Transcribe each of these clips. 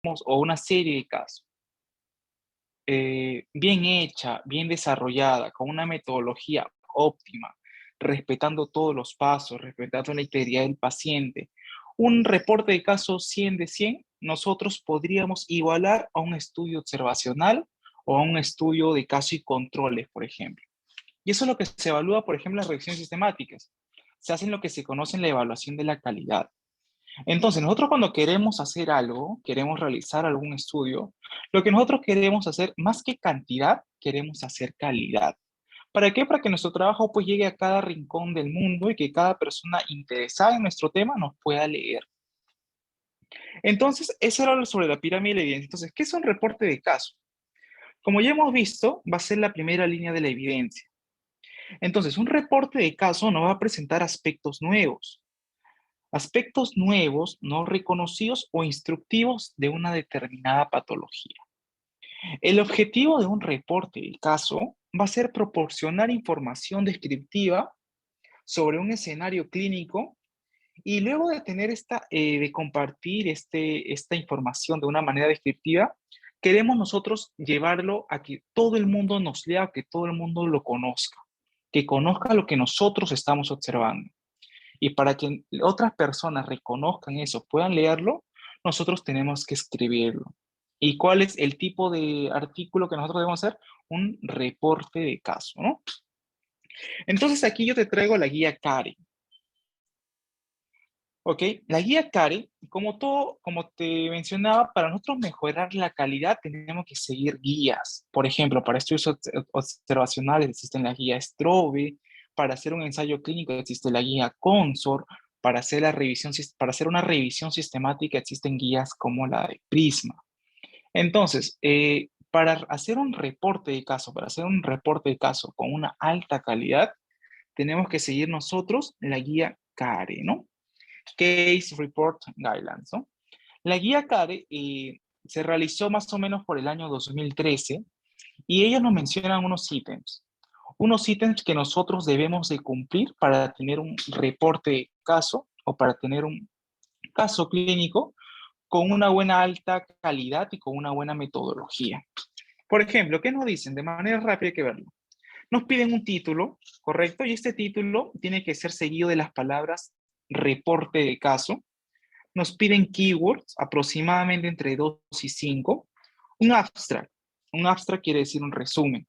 o una serie de casos bien hecha, bien desarrollada, con una metodología óptima, respetando todos los pasos, respetando la integridad del paciente, un reporte de caso 100 de 100, nosotros podríamos igualar a un estudio observacional o a un estudio de caso y controles, por ejemplo. Y eso es lo que se evalúa, por ejemplo, en las revisiones sistemáticas. Se hace lo que se conoce en la evaluación de la calidad. Entonces, nosotros cuando queremos hacer algo, queremos realizar algún estudio, lo que nosotros queremos hacer, más que cantidad, queremos hacer calidad. ¿Para qué? Para que nuestro trabajo pues llegue a cada rincón del mundo y que cada persona interesada en nuestro tema nos pueda leer. Entonces, eso era sobre la pirámide de la evidencia. Entonces, ¿qué es un reporte de caso? Como ya hemos visto, va a ser la primera línea de la evidencia. Entonces, un reporte de caso no va a presentar aspectos nuevos, no reconocidos o instructivos de una determinada patología. El objetivo de un reporte de caso va a ser proporcionar información descriptiva sobre un escenario clínico y luego de tener de compartir esta información de una manera descriptiva, queremos nosotros llevarlo a que todo el mundo nos lea, que todo el mundo lo conozca, que conozca lo que nosotros estamos observando. Y para que otras personas reconozcan eso, puedan leerlo, nosotros tenemos que escribirlo. ¿Y cuál es el tipo de artículo que nosotros debemos hacer? Un reporte de caso, ¿no? Entonces aquí yo te traigo la guía CARE. ¿Ok? La guía CARE, como te mencionaba, para nosotros mejorar la calidad tenemos que seguir guías. Por ejemplo, para estudios observacionales existen la guía Strobe, para hacer un ensayo clínico existe la guía CONSOR, para hacer una revisión sistemática existen guías como la de Prisma. Entonces, para hacer un reporte de caso, para hacer un reporte de caso con una alta calidad, tenemos que seguir nosotros la guía CARE, ¿no? Case Report Guidelines, ¿no? La guía CARE se realizó más o menos por el año 2013 y ellos nos mencionan unos ítems que nosotros debemos de cumplir para tener un reporte de caso o para tener un caso clínico con una buena alta calidad y con una buena metodología. Por ejemplo, ¿qué nos dicen? De manera rápida hay que verlo. Nos piden un título, ¿correcto? Y este título tiene que ser seguido de las palabras reporte de caso. Nos piden keywords, aproximadamente entre 2 y 5. Un abstract. Un abstract quiere decir un resumen.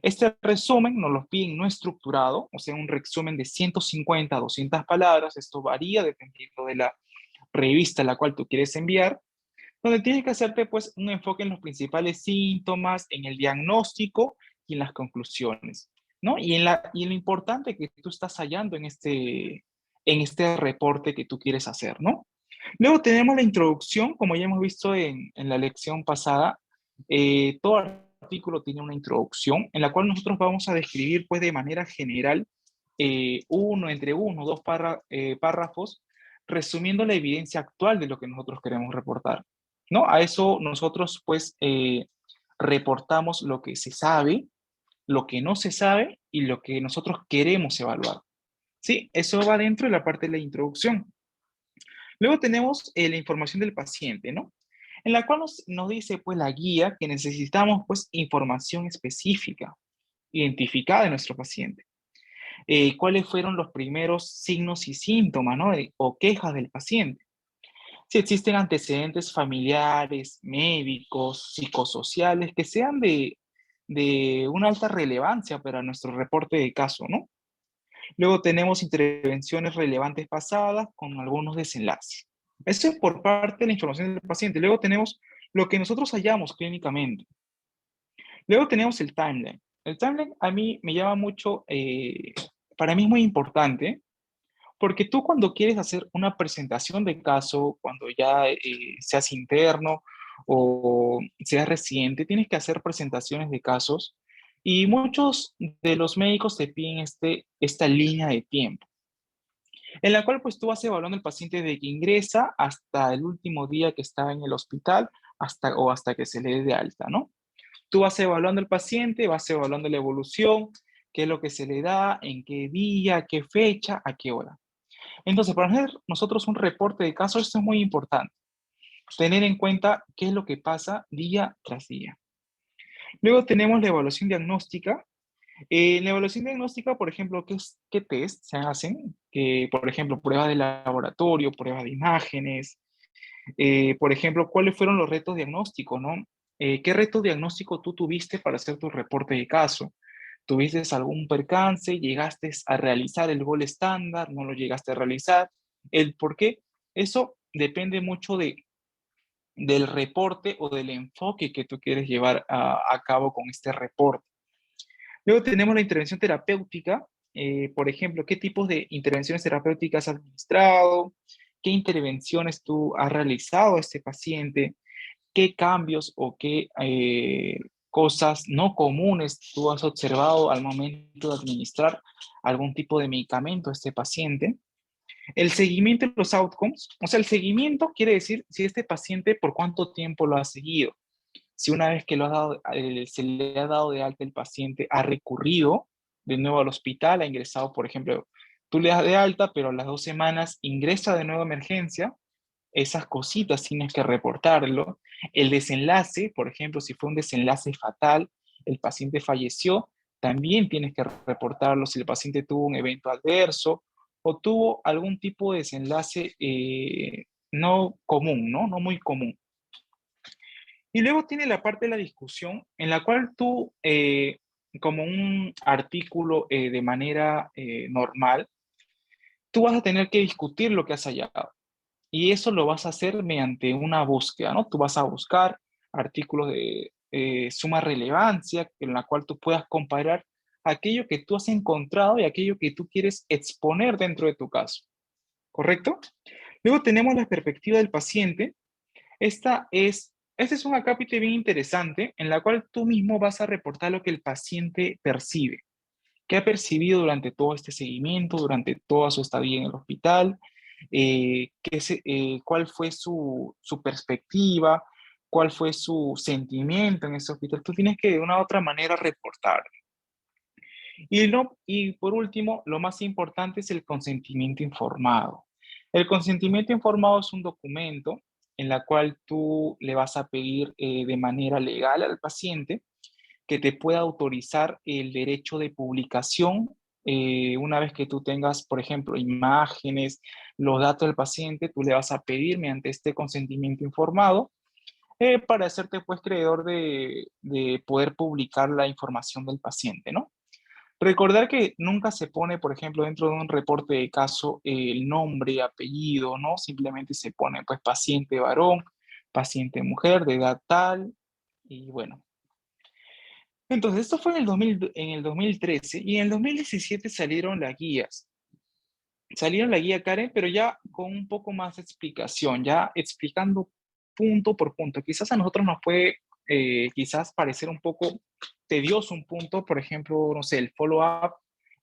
Este resumen nos lo piden no estructurado, o sea, un resumen de 150 a 200 palabras. Esto varía dependiendo de la revista a la cual tú quieres enviar, donde tienes que hacerte pues un enfoque en los principales síntomas, en el diagnóstico y en las conclusiones, ¿no? Y en lo importante que tú estás hallando en este reporte que tú quieres hacer, ¿no? Luego tenemos la introducción, como ya hemos visto en la lección pasada, todo artículo tiene una introducción en la cual nosotros vamos a describir pues de manera general entre uno o dos párrafos resumiendo la evidencia actual de lo que nosotros queremos reportar, ¿no? A eso nosotros pues reportamos lo que se sabe, lo que no se sabe y lo que nosotros queremos evaluar. Sí, eso va dentro de la parte de la introducción. Luego tenemos la información del paciente, ¿no? En la cual nos dice pues la guía que necesitamos pues información específica, identificada de nuestro paciente. Cuáles fueron los primeros signos y síntomas, ¿no? O quejas del paciente. Si existen antecedentes familiares, médicos, psicosociales, que sean de una alta relevancia para nuestro reporte de caso, ¿no? Luego tenemos intervenciones relevantes pasadas con algunos desenlaces. Eso es por parte de la información del paciente. Luego tenemos lo que nosotros hallamos clínicamente. Luego tenemos el timeline. El timeline a mí me llama mucho, para mí es muy importante, porque tú cuando quieres hacer una presentación de caso, cuando ya seas interno o seas residente, tienes que hacer presentaciones de casos y muchos de los médicos te piden esta línea de tiempo, en la cual pues tú vas evaluando al paciente desde que ingresa hasta el último día que está en el hospital hasta que se le dé de alta, ¿no? Tú vas evaluando al paciente, vas evaluando la evolución, qué es lo que se le da, en qué día, qué fecha, a qué hora. Entonces, para hacer nosotros un reporte de caso, esto es muy importante. tener en cuenta qué es lo que pasa día tras día. Luego tenemos la evaluación diagnóstica. En la evaluación diagnóstica, por ejemplo, ¿qué test se hacen? Por ejemplo, pruebas de laboratorio, pruebas de imágenes. Por ejemplo, ¿cuáles fueron los retos diagnósticos, no? ¿Qué reto diagnóstico tú tuviste para hacer tu reporte de caso? ¿Tuviste algún percance? ¿Llegaste a realizar el gol estándar? ¿No lo llegaste a realizar? ¿El por qué? Eso depende mucho del reporte o del enfoque que tú quieres llevar a cabo con este reporte. Luego tenemos la intervención terapéutica. Por ejemplo, ¿qué tipos de intervenciones terapéuticas has administrado? ¿Qué intervenciones tú has realizado a este paciente? ¿Qué cambios o qué cosas no comunes tú has observado al momento de administrar algún tipo de medicamento a este paciente? El seguimiento de los outcomes, o sea, el seguimiento quiere decir si este paciente por cuánto tiempo lo ha seguido. Si una vez que se le ha dado de alta el paciente, ha recurrido de nuevo al hospital, ha ingresado, por ejemplo, tú le das de alta, pero a las 2 semanas ingresa de nuevo a emergencia, esas cositas tienes que reportarlo. El desenlace, por ejemplo, si fue un desenlace fatal, el paciente falleció, también tienes que reportarlo si el paciente tuvo un evento adverso o tuvo algún tipo de desenlace no común, ¿no? No muy común. Y luego tiene la parte de la discusión en la cual tú, como un artículo de manera normal, tú vas a tener que discutir lo que has hallado. Y eso lo vas a hacer mediante una búsqueda, ¿no? Tú vas a buscar artículos de suma relevancia en la cual tú puedas comparar aquello que tú has encontrado y aquello que tú quieres exponer dentro de tu caso, ¿correcto? Luego tenemos la perspectiva del paciente. Este es un acápite bien interesante en la cual tú mismo vas a reportar lo que el paciente percibe, qué ha percibido durante todo este seguimiento, durante toda su estadía en el hospital, cuál fue su perspectiva, cuál fue su sentimiento en ese hospital. Tú tienes que de una u otra manera reportar. Y, no, y por último, lo más importante es el consentimiento informado. El consentimiento informado es un documento en la cual tú le vas a pedir de manera legal al paciente que te pueda autorizar el derecho de publicación una vez que tú tengas, por ejemplo, imágenes, los datos del paciente, tú le vas a pedir mediante este consentimiento informado para hacerte pues creador de poder publicar la información del paciente, ¿no? Recordar que nunca se pone, por ejemplo, dentro de un reporte de caso el nombre, apellido, ¿no? Simplemente se pone, pues, paciente varón, paciente mujer, de edad tal, y bueno. Entonces, esto fue en el 2013 y en el 2017 salieron las guías. Salieron la guía Karen, pero ya con un poco más de explicación, ya explicando punto por punto. Quizás a nosotros nos puede quizás parecer un poco tedioso un punto, por ejemplo, no sé, el follow-up,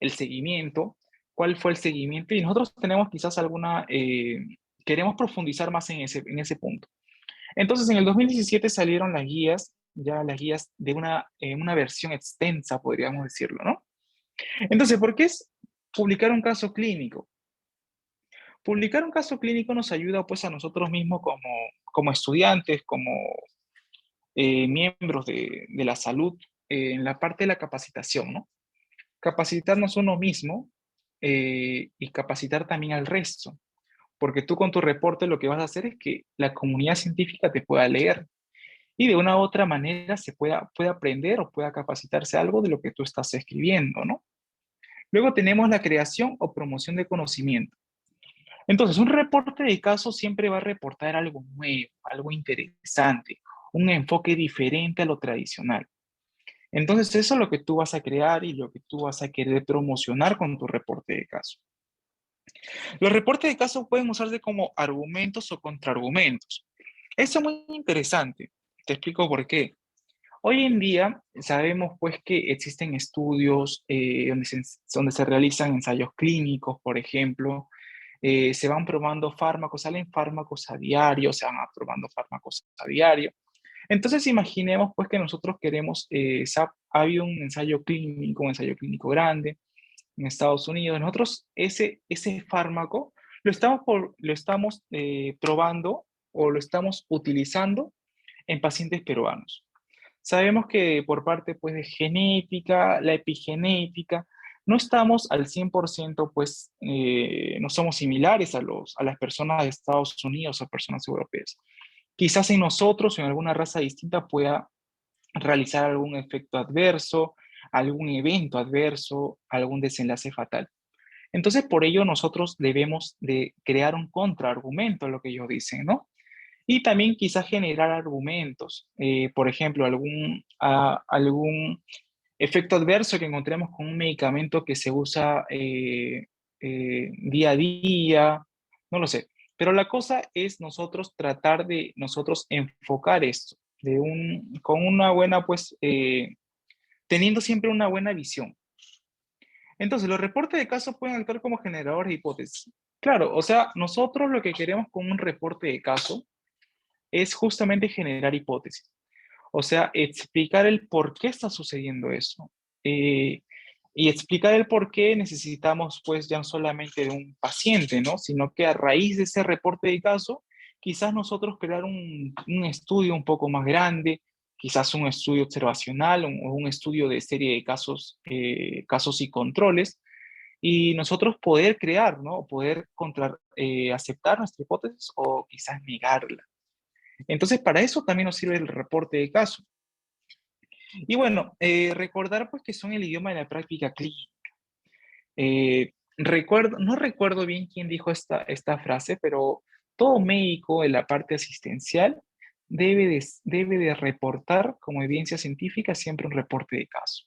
el seguimiento, cuál fue el seguimiento y nosotros tenemos quizás queremos profundizar más en ese punto. Entonces, en el 2017 salieron las guías, ya las guías de una versión extensa, podríamos decirlo, ¿no? Entonces, ¿por qué es publicar un caso clínico? Publicar un caso clínico nos ayuda pues a nosotros mismos como estudiantes, como miembros de la salud, en la parte de la capacitación, ¿no? Capacitarnos uno mismo y capacitar también al resto, porque tú con tu reporte lo que vas a hacer es que la comunidad científica te pueda leer y de una u otra manera pueda aprender o pueda capacitarse algo de lo que tú estás escribiendo, ¿no? Luego tenemos la creación o promoción de conocimiento. Entonces, un reporte de caso siempre va a reportar algo nuevo, algo interesante, un enfoque diferente a lo tradicional. Entonces, eso es lo que tú vas a crear y lo que tú vas a querer promocionar con tu reporte de caso. Los reportes de caso pueden usarse como argumentos o contraargumentos. Eso es muy interesante. Te explico por qué. Hoy en día sabemos pues que existen estudios donde se realizan ensayos clínicos, por ejemplo, se van probando fármacos, salen fármacos a diario, se van probando fármacos a diario. Entonces imaginemos pues que nosotros queremos, ha habido un ensayo clínico grande en Estados Unidos. Nosotros ese fármaco lo estamos probando o lo estamos utilizando en pacientes peruanos. Sabemos que por parte pues, de genética, la epigenética, no estamos al 100%, pues no somos similares a las personas de Estados Unidos o personas europeas. Quizás en nosotros o en alguna raza distinta pueda realizar algún efecto adverso, algún evento adverso, algún desenlace fatal. Entonces, por ello nosotros debemos de crear un contraargumento a lo que ellos dicen, ¿no? Y también quizás generar argumentos, por ejemplo, algún efecto adverso que encontremos con un medicamento que se usa día a día, no lo sé. Pero la cosa es nosotros tratar de nosotros enfocar esto con una buena, pues, teniendo siempre una buena visión. Entonces, los reportes de casos pueden actuar como generadores de hipótesis. Claro, o sea, nosotros lo que queremos con un reporte de caso es justamente generar hipótesis. O sea, explicar el por qué está sucediendo eso. Eh, y explicar el por qué necesitamos, pues, ya no solamente de un paciente, ¿no? Sino que a raíz de ese reporte de caso, quizás nosotros crear un estudio un poco más grande, quizás un estudio observacional o un estudio de serie de casos, casos y controles, y nosotros poder crear, ¿no? Poder aceptar nuestra hipótesis o quizás negarla. Entonces, para eso también nos sirve el reporte de caso. Y bueno, recordar pues que son el idioma de la práctica clínica. No recuerdo bien quién dijo esta frase, pero todo médico en la parte asistencial debe de reportar como evidencia científica siempre un reporte de caso.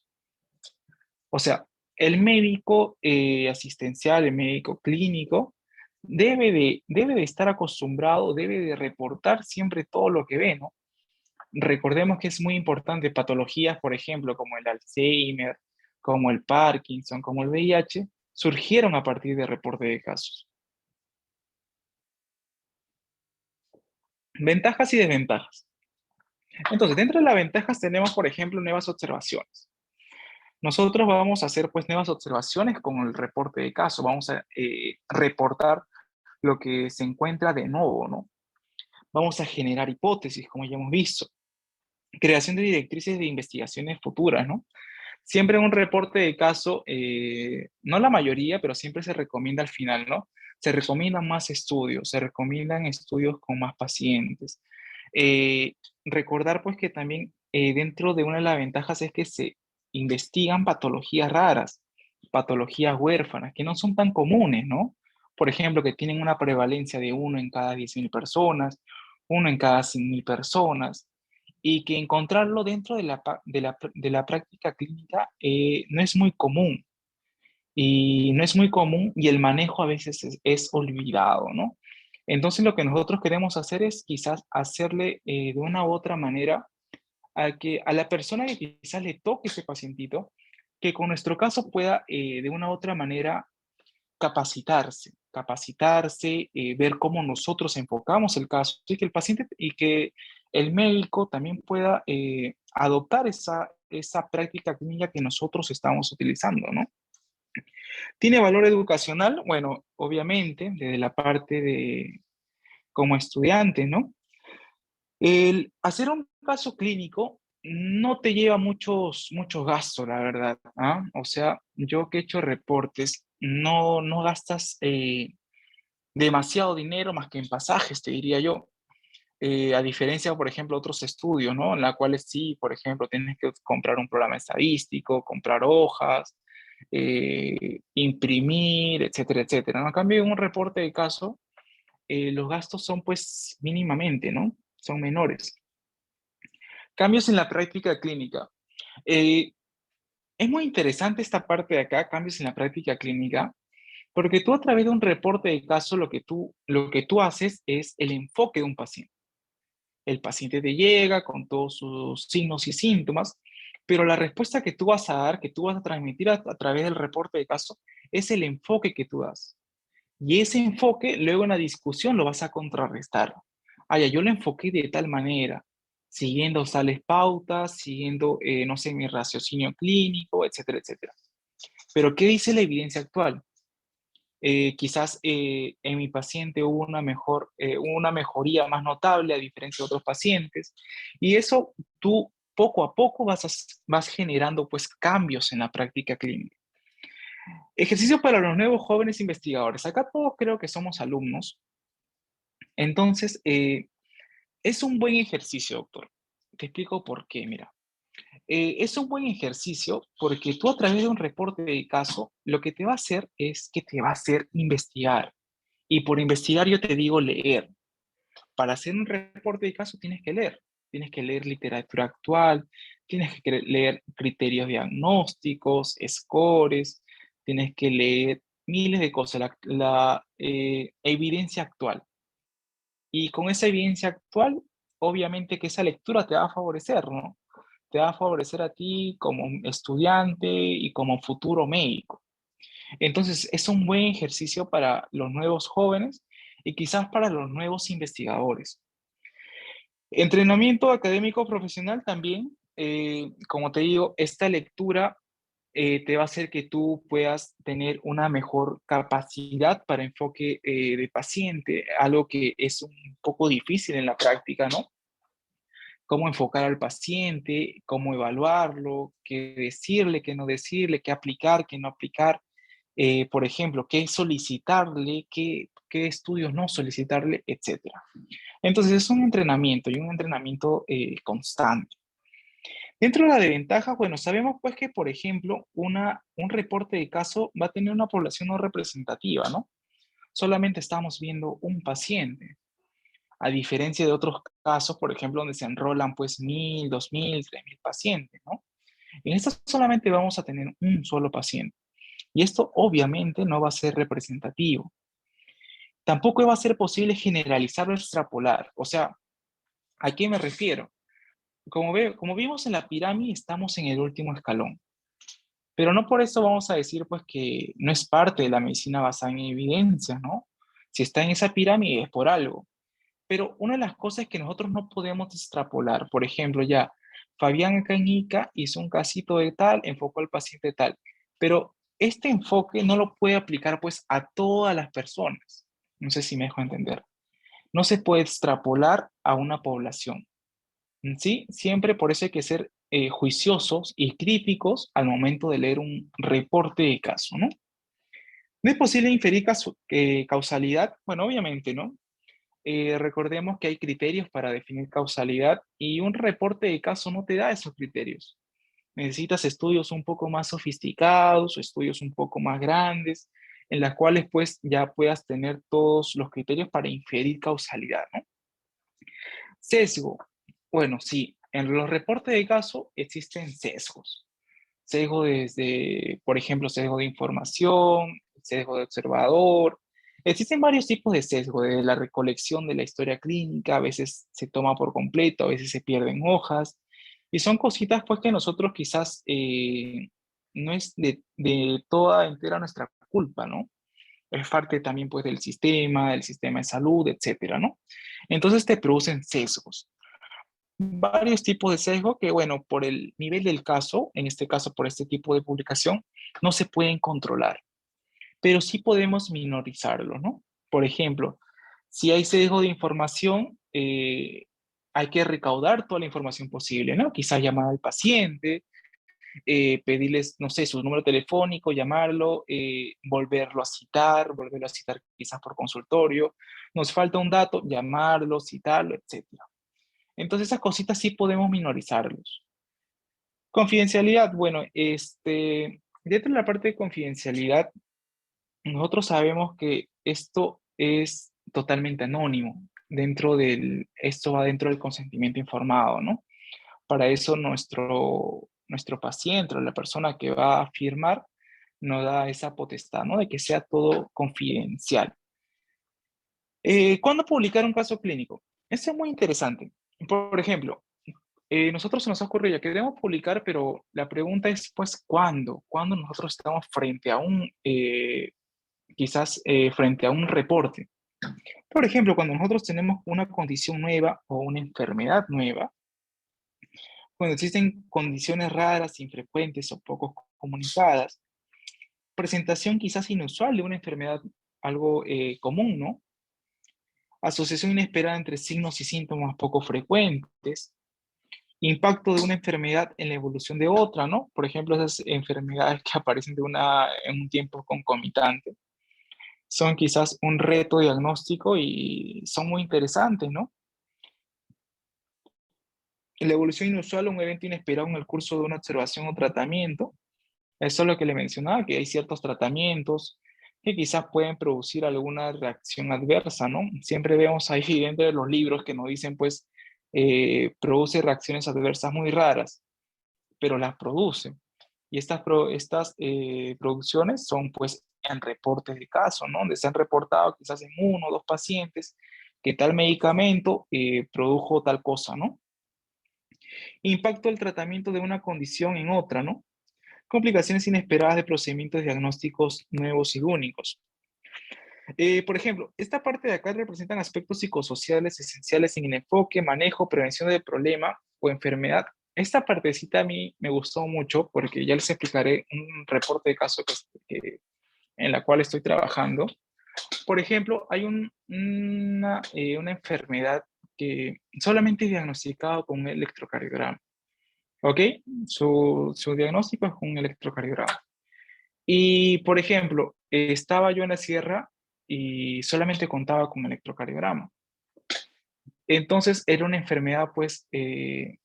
O sea, el médico asistencial, el médico clínico, debe de estar acostumbrado, debe de reportar siempre todo lo que ve, ¿no? Recordemos que es muy importante patologías, por ejemplo, como el Alzheimer, como el Parkinson, como el VIH, surgieron a partir de reporte de casos. Ventajas y desventajas. Entonces, dentro de las ventajas tenemos, por ejemplo, nuevas observaciones. Nosotros vamos a hacer pues nuevas observaciones con el reporte de caso. Vamos a reportar lo que se encuentra de nuevo, ¿no? Vamos a generar hipótesis, como ya hemos visto. Creación de directrices de investigaciones futuras, ¿no? Siempre en un reporte de caso, no la mayoría, pero siempre se recomienda al final, ¿no? Se recomiendan más estudios, se recomiendan estudios con más pacientes. Eh, Recordar pues que también dentro de una de las ventajas es que se investigan patologías raras, patologías huérfanas, que no son tan comunes, ¿no? Por ejemplo, que tienen una prevalencia de uno en cada 10.000 personas, uno en cada 100.000 personas y que encontrarlo dentro de la práctica clínica no es muy común y no es muy común y el manejo a veces es olvidado, ¿no? Entonces lo que nosotros queremos hacer es quizás hacerle de una u otra manera a la persona que quizás le toque ese pacientito, que con nuestro caso pueda de una u otra manera capacitarse, ver cómo nosotros enfocamos el caso y que el paciente y que el médico también pueda adoptar esa práctica clínica que nosotros estamos utilizando, ¿no? ¿Tiene valor educacional? Bueno, obviamente, desde la parte de como estudiante, ¿no? El hacer un caso clínico no te lleva muchos gastos, la verdad, ¿ah? O sea, yo que he hecho reportes, no gastas demasiado dinero más que en pasajes, te diría yo. A diferencia, por ejemplo, otros estudios, ¿no? En la cuales sí, por ejemplo, tienes que comprar un programa estadístico, comprar hojas, imprimir, etcétera, etcétera, ¿no? En cambio, en un reporte de caso, los gastos son pues mínimamente, ¿no? Son menores. Cambios en la práctica clínica. Eh, es muy interesante esta parte de acá, cambios en la práctica clínica, porque tú a través de un reporte de caso lo que tú haces es el enfoque de un paciente. El paciente te llega con todos sus signos y síntomas, pero la respuesta que tú vas a dar, que tú vas a transmitir a través del reporte de caso, es el enfoque que tú das. Y ese enfoque, luego en la discusión lo vas a contrarrestar. Ah, ya, yo lo enfoqué de tal manera, siguiendo tales pautas, siguiendo, no sé, mi raciocinio clínico, etcétera, etcétera. Pero ¿qué dice la evidencia actual? Quizás en mi paciente hubo una mejoría más notable a diferencia de otros pacientes. Y eso tú poco a poco vas generando pues cambios en la práctica clínica. Ejercicio para los nuevos jóvenes investigadores. Acá todos creo que somos alumnos. Entonces, es un buen ejercicio, doctor. Te explico por qué, mira. Es un buen ejercicio porque tú a través de un reporte de caso, lo que te va a hacer es que te va a hacer investigar. Y por investigar yo te digo leer. Para hacer un reporte de caso tienes que leer. Tienes que leer literatura actual, tienes que leer criterios diagnósticos, scores, tienes que leer miles de cosas, la evidencia actual. Y con esa evidencia actual, obviamente que esa lectura te va a favorecer, ¿no? Te va a favorecer a ti como estudiante y como futuro médico. Entonces, es un buen ejercicio para los nuevos jóvenes y quizás para los nuevos investigadores. Entrenamiento académico profesional también, como te digo, esta lectura te va a hacer que tú puedas tener una mejor capacidad para enfoque de paciente, algo que es un poco difícil en la práctica, ¿no? Cómo enfocar al paciente, cómo evaluarlo, qué decirle, qué no decirle, qué aplicar, qué no aplicar. Por ejemplo, qué solicitarle, qué estudios no solicitarle, etcétera. Entonces es un entrenamiento y un entrenamiento constante. Dentro de la desventaja, bueno, sabemos pues que, por ejemplo, un reporte de caso va a tener una población no representativa, ¿no? Solamente estamos viendo un paciente, a diferencia de otros casos, por ejemplo, donde se enrolan pues 1000, 2000, 3000 pacientes, ¿no? En esto solamente vamos a tener un solo paciente. Y esto obviamente no va a ser representativo. Tampoco va a ser posible generalizar o extrapolar. O sea, ¿a qué me refiero? Como vimos en la pirámide, estamos en el último escalón. Pero no por eso vamos a decir pues que no es parte de la medicina basada en evidencia, ¿no? Si está en esa pirámide es por algo. Pero una de las cosas es que nosotros no podemos extrapolar. Por ejemplo, ya Fabián Cañica hizo un casito de tal, enfocó al paciente tal. Pero este enfoque no lo puede aplicar pues a todas las personas. No sé si me dejo entender. No se puede extrapolar a una población. ¿Sí? Siempre por eso hay que ser juiciosos y críticos al momento de leer un reporte de caso, ¿no? ¿No es posible inferir causalidad? Bueno, obviamente, ¿no? Recordemos que hay criterios para definir causalidad y un reporte de caso no te da esos criterios. Necesitas estudios un poco más sofisticados o estudios un poco más grandes, en las cuales pues ya puedas tener todos los criterios para inferir causalidad, ¿no? Sesgo. Bueno, sí, en los reportes de caso existen sesgos. Sesgo desde, por ejemplo, sesgo de información, sesgo de observador. Existen varios tipos de sesgo, de la recolección de la historia clínica, a veces se toma por completo, a veces se pierden hojas, y son cositas pues que nosotros quizás no es de toda entera nuestra culpa, ¿no? Es parte también pues del sistema de salud, etcétera, ¿no? Entonces te producen sesgos, varios tipos de sesgo que, bueno, por el nivel del caso, en este caso por este tipo de publicación, no se pueden controlar, pero sí podemos minorizarlo, ¿no? Por ejemplo, si hay sesgo de información, hay que recaudar toda la información posible, ¿no? Quizás llamar al paciente, pedirles, no sé, su número telefónico, llamarlo, volverlo a citar quizás por consultorio, nos falta un dato, llamarlo, citarlo, etcétera. Entonces esas cositas sí podemos minorizarlos. Confidencialidad, bueno, dentro de la parte de confidencialidad, nosotros sabemos que esto es totalmente anónimo. Esto va dentro del consentimiento informado, ¿no? Para eso nuestro paciente o la persona que va a firmar nos da esa potestad, ¿no? De que sea todo confidencial. ¿Cuándo publicar un caso clínico? Esto es muy interesante. Por ejemplo, nosotros se nos ha ocurrido, ya queremos publicar, pero la pregunta es, pues, ¿cuándo? ¿Cuándo nosotros estamos frente a quizás frente a un reporte? Por ejemplo, cuando nosotros tenemos una condición nueva o una enfermedad nueva, cuando existen condiciones raras, infrecuentes o poco comunicadas, Presentación quizás inusual de una enfermedad algo común, ¿no? Asociación inesperada entre signos y síntomas poco frecuentes. Impacto de una enfermedad en la evolución de otra, ¿no? Por ejemplo, esas enfermedades que aparecen en un tiempo concomitante son quizás un reto diagnóstico y son muy interesantes, ¿no? La evolución inusual, un evento inesperado en el curso de una observación o tratamiento. Eso es lo que le mencionaba, que hay ciertos tratamientos que quizás pueden producir alguna reacción adversa, ¿no? Siempre vemos ahí dentro de los libros que nos dicen, pues, produce reacciones adversas muy raras, pero las produce. Y estas producciones son, pues, en reportes de casos, ¿no? Donde se han reportado quizás en uno o dos pacientes que tal medicamento produjo tal cosa, ¿no? Impacto del tratamiento de una condición en otra, ¿no? Complicaciones inesperadas de procedimientos diagnósticos nuevos y únicos. Por ejemplo, esta parte de acá representan aspectos psicosociales esenciales en el enfoque, manejo, prevención del problema o enfermedad. Esta partecita a mí me gustó mucho porque ya les explicaré un reporte de caso en la cual estoy trabajando. Por ejemplo, hay una enfermedad que solamente es diagnosticado con un electrocardiograma. ¿Ok? Su diagnóstico es con un electrocardiograma. Y, por ejemplo, estaba yo en la sierra y solamente contaba con electrocardiograma. Entonces, era una enfermedad, pues, que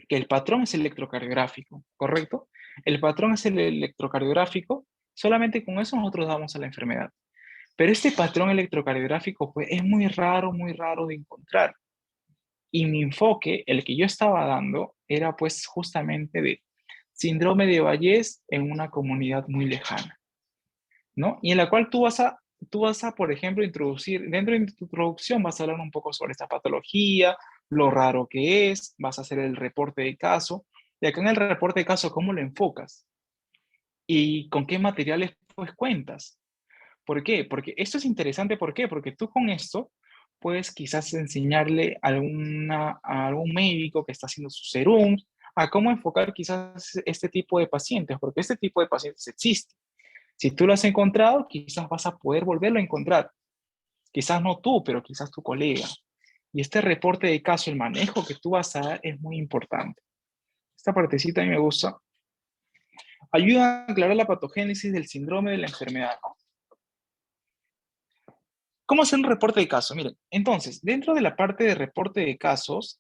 el patrón es electrocardiográfico, ¿correcto? El patrón es el electrocardiográfico, solamente con eso nosotros damos a la enfermedad. Pero este patrón electrocardiográfico, pues, es muy raro de encontrar. Y mi enfoque, el que yo estaba dando, era, pues, justamente de síndrome de Vallés en una comunidad muy lejana. ¿No? Y en la cual tú vas a, por ejemplo, introducir, dentro de tu introducción vas a hablar un poco sobre esta patología, lo raro que es, vas a hacer el reporte de caso, y acá en el reporte de caso, ¿cómo lo enfocas? ¿Y con qué materiales pues cuentas? ¿Por qué? Porque esto es interesante, ¿por qué? Porque tú con esto puedes quizás enseñarle a algún médico que está haciendo su serum, a cómo enfocar quizás este tipo de pacientes, porque este tipo de pacientes existe. Si tú lo has encontrado, quizás vas a poder volverlo a encontrar. Quizás no tú, pero quizás tu colega. Y este reporte de caso, el manejo que tú vas a dar es muy importante. Esta partecita a mí me gusta. Ayuda a aclarar la patogénesis del síndrome de la enfermedad, ¿no? ¿Cómo hacer un reporte de caso? Miren, entonces, dentro de la parte de reporte de casos,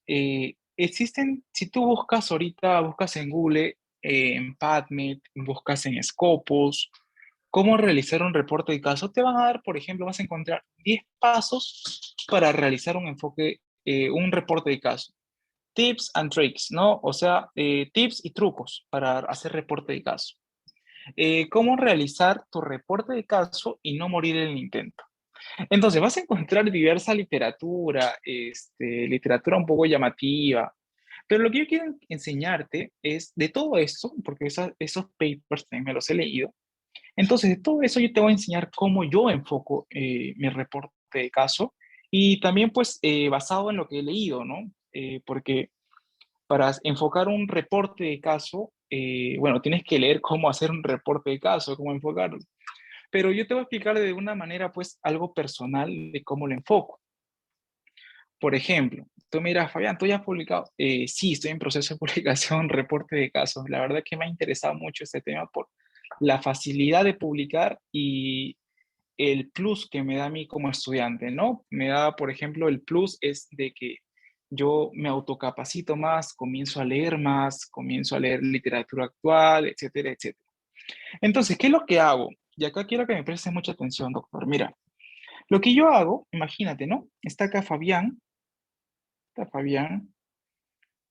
existen, si tú buscas ahorita, buscas en Google, en PubMed, buscas en Scopus, cómo realizar un reporte de caso, te van a dar, por ejemplo, vas a encontrar 10 pasos para realizar un enfoque, un reporte de caso. Tips and tricks, ¿no? O sea, tips y trucos para hacer reporte de caso. Cómo realizar tu reporte de caso y no morir en el intento. Entonces, vas a encontrar diversa literatura, literatura un poco llamativa, pero lo que yo quiero enseñarte es de todo esto, porque esos papers también me los he leído. Entonces, de todo eso yo te voy a enseñar cómo yo enfoco mi reporte de caso y también pues basado en lo que he leído, ¿no? Porque para enfocar un reporte de caso, bueno, tienes que leer cómo hacer un reporte de caso, cómo enfocarlo. Pero yo te voy a explicar de una manera pues algo personal de cómo lo enfoco. Por ejemplo, tú miras, Fabián, ¿tú ya has publicado? Sí, estoy en proceso de publicación, reporte de casos. La verdad que me ha interesado mucho este tema por la facilidad de publicar y el plus que me da a mí como estudiante, ¿no? Me da, por ejemplo, el plus es de que yo me autocapacito más, comienzo a leer literatura actual, etcétera, etcétera. Entonces, ¿qué es lo que hago? Y acá quiero que me prestes mucha atención, doctor. Mira, lo que yo hago, imagínate, ¿no? Está Fabián,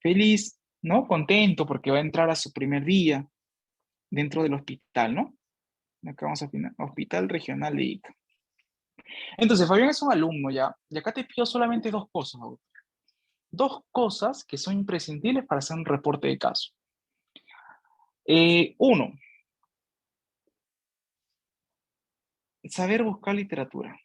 feliz, ¿no? Contento porque va a entrar a su primer día dentro del hospital, ¿no? Acá vamos a final, Hospital Regional de Ica. Entonces, Fabián es un alumno ya, y acá te pido solamente dos cosas, doctor. Dos cosas que son imprescindibles para hacer un reporte de caso. Uno, saber buscar literatura.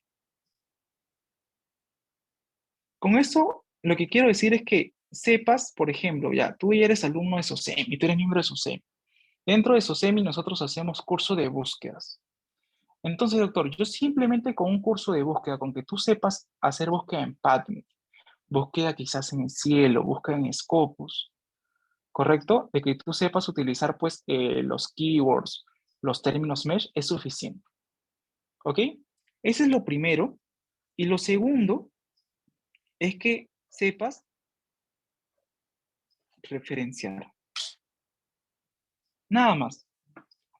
Con eso, lo que quiero decir es que sepas, por ejemplo, ya, tú ya eres alumno de SOCEM y tú eres miembro de SOCEM. Dentro de SOCEMI nosotros hacemos curso de búsquedas. Entonces, doctor, yo simplemente con un curso de búsqueda, con que tú sepas hacer búsqueda en PubMed, búsqueda quizás en el cielo, búsqueda en Scopus, ¿correcto? De que tú sepas utilizar pues los keywords, los términos mesh, es suficiente, ¿ok? Ese es lo primero. Y lo segundo es que sepas referenciar. Nada más.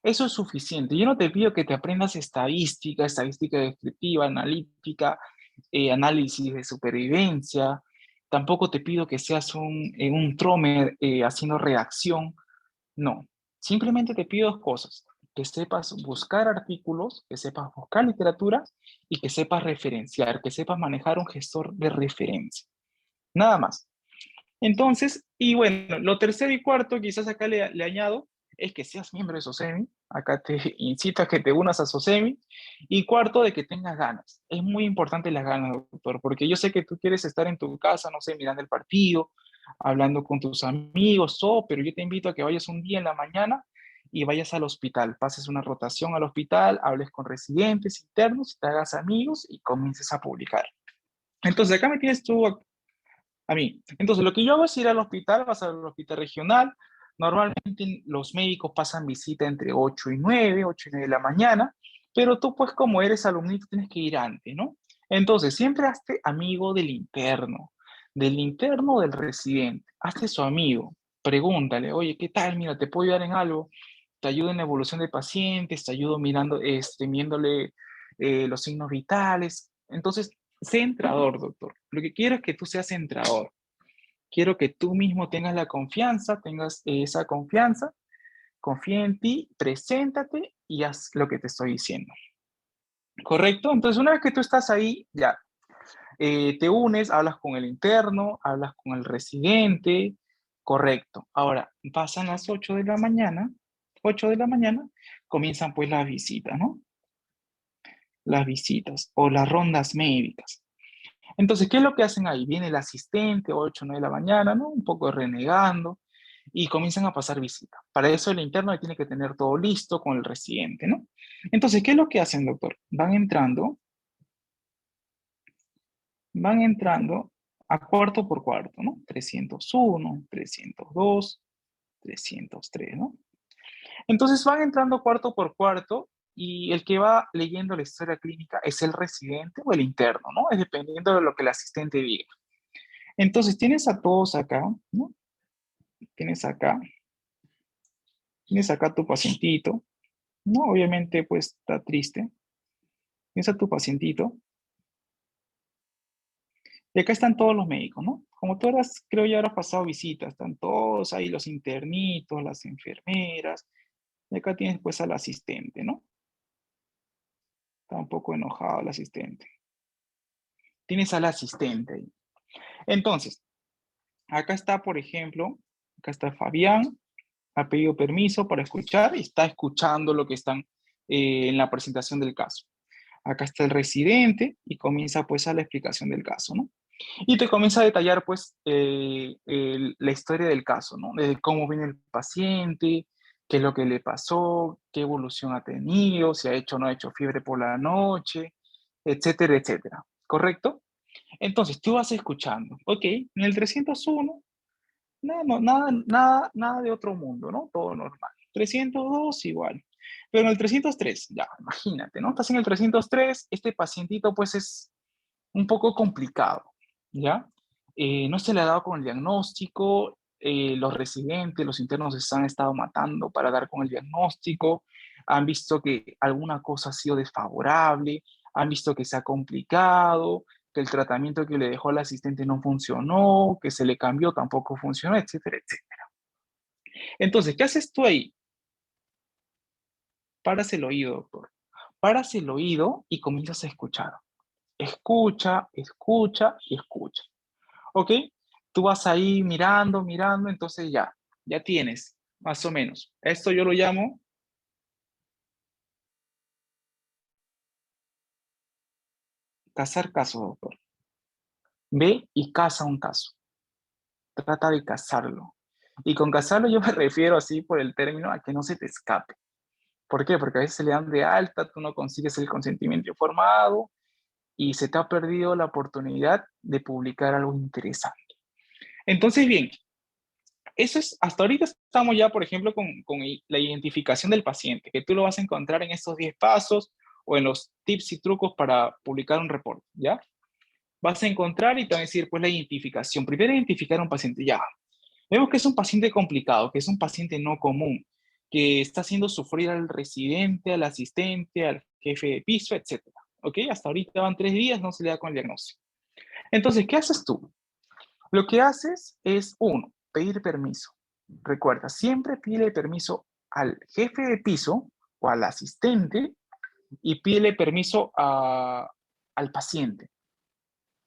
Eso es suficiente. Yo no te pido que te aprendas estadística, estadística descriptiva, analítica, análisis de supervivencia. Tampoco te pido que seas un tromer haciendo redacción. No. Simplemente te pido dos cosas. Que sepas buscar artículos, que sepas buscar literatura y que sepas referenciar, que sepas manejar un gestor de referencia. Nada más. Entonces, y bueno, lo tercero y cuarto, quizás acá le añado, es que seas miembro de SOCEMI. Acá te incito a que te unas a SOCEMI. Y cuarto, de que tengas ganas. Es muy importante las ganas, doctor, porque yo sé que tú quieres estar en tu casa, no sé, mirando el partido, hablando con tus amigos, todo, pero yo te invito a que vayas un día en la mañana y vayas al hospital, pases una rotación al hospital, hables con residentes internos, te hagas amigos y comiences a publicar. Entonces, acá me tienes tú a mí. Entonces, lo que yo hago es ir al hospital, vas al hospital regional. Normalmente los médicos pasan visita entre 8 y 9, 8 y 9 de la mañana, pero tú, pues, como eres alumnito, tienes que ir antes, ¿no? Entonces, siempre hazte amigo del interno o del residente. Hazte su amigo. Pregúntale, oye, ¿qué tal? Mira, ¿te puedo ayudar en algo? Te ayudo en la evolución de pacientes, te ayudo mirando, viéndole los signos vitales. Entonces, sé entrador, doctor. Lo que quiero es que tú seas entrador. Quiero que tú mismo tengas la confianza, tengas esa confianza, confía en ti, preséntate y haz lo que te estoy diciendo. ¿Correcto? Entonces, una vez que tú estás ahí, ya, te unes, hablas con el interno, hablas con el residente, correcto. Ahora, pasan las 8 de la mañana, 8 de la mañana, comienzan pues las visitas, ¿no? Las visitas o las rondas médicas. Entonces, ¿qué es lo que hacen ahí? Viene el asistente, 8 o 9 de la mañana, ¿no? Un poco renegando, y comienzan a pasar visita. Para eso el interno tiene que tener todo listo con el residente, ¿no? Entonces, ¿qué es lo que hacen, doctor? Van entrando a cuarto por cuarto, ¿no? 301, 302, 303, ¿no? Entonces van entrando cuarto por cuarto y el que va leyendo la historia clínica es el residente o el interno, ¿no? Es dependiendo de lo que el asistente diga. Entonces tienes a todos acá, ¿no? Tienes acá, tienes acá tu pacientito, ¿no? Obviamente, pues está triste. Tienes a tu pacientito. Y acá están todos los médicos, ¿no? Como tú eras, creo ya habrás pasado visitas, están todos ahí, los internitos, las enfermeras. Y acá tienes pues al asistente, ¿no? Está un poco enojado el asistente. Tienes al asistente ahí. Entonces, acá está, por ejemplo, acá está Fabián, ha pedido permiso para escuchar y está escuchando lo que están en la presentación del caso. Acá está el residente y comienza pues a la explicación del caso, ¿no? Y te comienza a detallar pues la historia del caso, ¿no? Desde cómo viene el paciente, qué es lo que le pasó, qué evolución ha tenido, si ha hecho o no ha hecho fiebre por la noche, etcétera, etcétera. ¿Correcto? Entonces tú vas escuchando, ok, en el 301, nada, no, nada de otro mundo, ¿no? Todo normal. 302 igual. Pero en el 303, ya, imagínate, ¿no? Estás en el 303, este pacientito pues es un poco complicado, ¿ya? No se le ha dado con el diagnóstico, los residentes, los internos se han estado matando para dar con el diagnóstico, han visto que alguna cosa ha sido desfavorable, han visto que se ha complicado, que el tratamiento que le dejó el asistente no funcionó, que se le cambió, tampoco funcionó, etcétera, etcétera. Entonces, ¿qué haces tú ahí? Paras el oído, doctor. Paras el oído y comienzas a escuchar. Escucha, escucha y escucha. ¿Ok? Tú vas ahí mirando, mirando, entonces ya tienes, más o menos. Esto yo lo llamo cazar caso, doctor. Ve y caza un caso. Trata de cazarlo. Y con casarlo yo me refiero así por el término a que no se te escape. ¿Por qué? Porque a veces se le dan de alta, tú no consigues el consentimiento informado y se te ha perdido la oportunidad de publicar algo interesante. Entonces, bien, eso es, hasta ahorita estamos ya, por ejemplo, con la identificación del paciente, que tú lo vas a encontrar en estos 10 pasos o en los tips y trucos para publicar un reporte, ¿ya? Vas a encontrar y te va a decir, pues, la identificación. Primero, identificar a un paciente, ya. Vemos que es un paciente complicado, que es un paciente no común, que está haciendo sufrir al residente, al asistente, al jefe de piso, etcétera. ¿Ok? Hasta ahorita van 3 días, no se le da con el diagnóstico. Entonces, ¿qué haces tú? Lo que haces es, uno, pedir permiso. Recuerda, siempre pide permiso al jefe de piso o al asistente y pide permiso al paciente.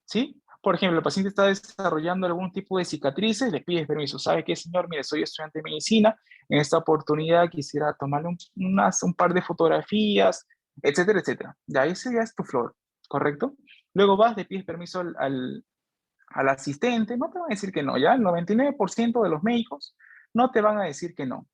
¿Sí? Por ejemplo, el paciente está desarrollando algún tipo de cicatrices, le pides permiso. ¿Sabe qué, señor? Mire, soy estudiante de medicina. En esta oportunidad quisiera tomarle un par de fotografías, etcétera, etcétera. Ya ese ya es tu flor, ¿correcto? Luego vas, le pides permiso al asistente, no te van a decir que no, ya el 99% de los médicos no te van a decir que no.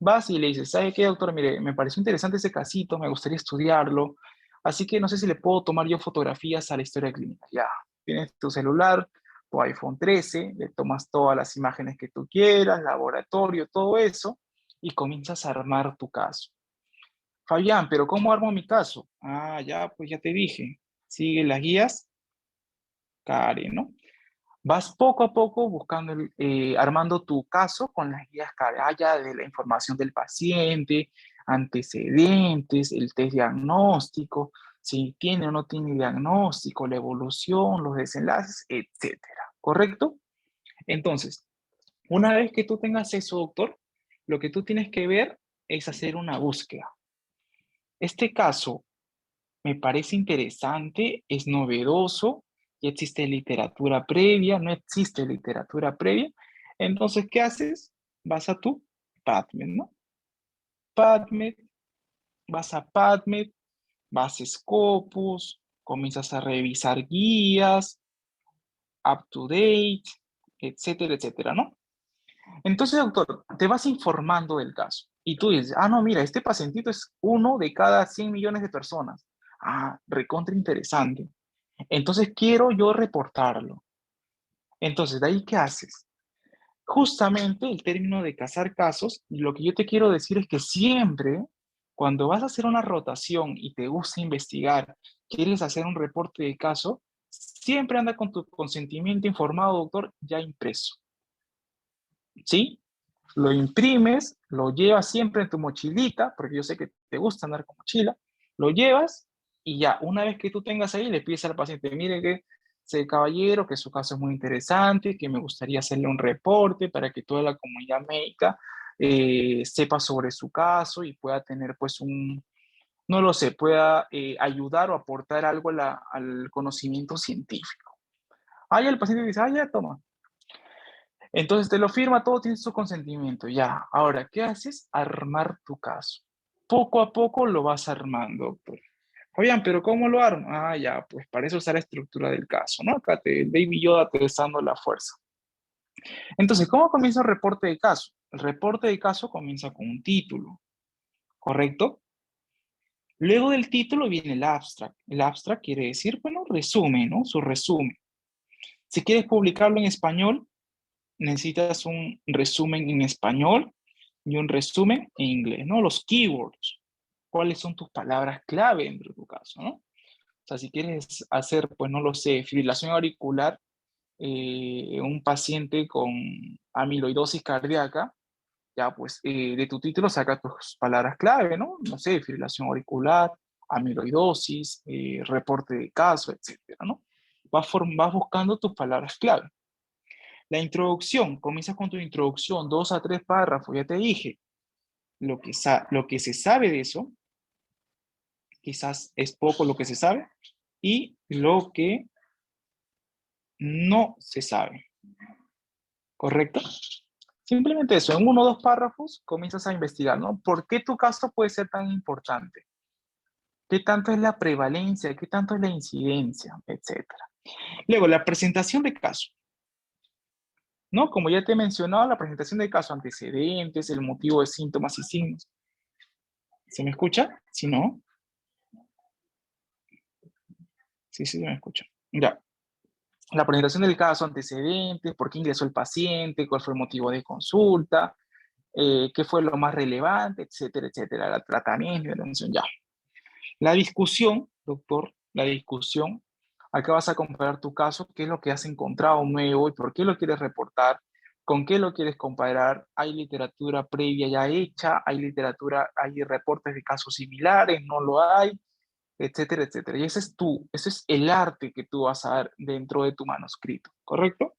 Vas y le dices, ¿sabe qué, doctor? Mire, me pareció interesante ese casito, me gustaría estudiarlo, así que no sé si le puedo tomar yo fotografías a la historia clínica. Ya, tienes tu celular, tu iPhone 13, le tomas todas las imágenes que tú quieras, laboratorio, todo eso, y comienzas a armar tu caso. Fabián, ¿pero cómo armo mi caso? Ah, ya, pues ya te dije, sigue las guías, Karen, ¿no? Vas poco a poco buscando, armando tu caso con las guías que haya de la información del paciente, antecedentes, el test diagnóstico, si tiene o no tiene diagnóstico, la evolución, los desenlaces, etcétera. ¿Correcto? Entonces, una vez que tú tengas eso, doctor, lo que tú tienes que ver es hacer una búsqueda. Este caso me parece interesante, es novedoso, ya existe literatura previa, no existe literatura previa. Entonces, ¿qué haces? Vas a tu PubMed, ¿no? PubMed, vas a PubMed, vas a Scopus, comienzas a revisar guías, up to date, etcétera, etcétera, ¿no? Entonces, doctor, te vas informando del caso y tú dices, ah, no, mira, este pacientito es uno de cada 100 millones de personas. Ah, recontra interesante. Entonces quiero yo reportarlo. Entonces, ¿de ahí qué haces? Justamente el término de cazar casos, lo que yo te quiero decir es que siempre, cuando vas a hacer una rotación y te gusta investigar, quieres hacer un reporte de caso, siempre anda con tu consentimiento informado, doctor, ya impreso. ¿Sí? Lo imprimes, lo llevas siempre en tu mochilita, porque yo sé que te gusta andar con mochila, lo llevas y ya, una vez que tú tengas ahí, le pides al paciente, mire que ese caballero, que su caso es muy interesante, que me gustaría hacerle un reporte para que toda la comunidad médica sepa sobre su caso y pueda tener pues no lo sé, pueda ayudar o aportar algo al conocimiento científico. Ahí el paciente dice, ah, ya, toma. Entonces te lo firma, todo tiene su consentimiento. Ya, ahora, ¿qué haces? Armar tu caso. Poco a poco lo vas armando, doctor. Fabián, pero ¿cómo lo armo? Ah, ya, pues para eso está la estructura del caso, ¿no? Acá el Baby Yoda te está dando la fuerza. Entonces, ¿cómo comienza el reporte de caso? El reporte de caso comienza con un título, ¿correcto? Luego del título viene el abstract. El abstract quiere decir, bueno, resumen, ¿no? Su resumen. Si quieres publicarlo en español, necesitas un resumen en español y un resumen en inglés, ¿no? Los keywords. ¿Cuáles son tus palabras clave dentro de tu caso, ¿no? O sea, si quieres hacer, pues no lo sé, fibrilación auricular, un paciente con amiloidosis cardíaca, ya pues de tu título saca tus palabras clave, ¿no? No sé, fibrilación auricular, amiloidosis, reporte de caso, etcétera, ¿no? Vas buscando tus palabras clave. La introducción, comienzas con tu introducción, 2 a 3 párrafos, ya te dije, lo que se sabe de eso, quizás es poco lo que se sabe, y lo que no se sabe, ¿correcto? Simplemente eso, en 1 o 2 párrafos comienzas a investigar, ¿no? ¿Por qué tu caso puede ser tan importante? ¿Qué tanto es la prevalencia? ¿Qué tanto es la incidencia? Etcétera. Luego, la presentación de caso. ¿no? Como ya te he mencionado, la presentación del caso, antecedentes, el motivo de síntomas y signos. ¿Se me escucha? Si no, sí, sí, se me escucha. Ya. La presentación del caso, antecedentes, por qué ingresó el paciente, cuál fue el motivo de consulta, qué fue lo más relevante, etcétera, etcétera, el tratamiento, la atención, ya. La discusión, doctor, la discusión, acá vas a comparar tu caso, qué es lo que has encontrado nuevo y por qué lo quieres reportar, con qué lo quieres comparar, hay literatura previa ya hecha, hay literatura, hay reportes de casos similares, no lo hay, etcétera, etcétera. Y ese es el arte que tú vas a dar dentro de tu manuscrito, ¿correcto?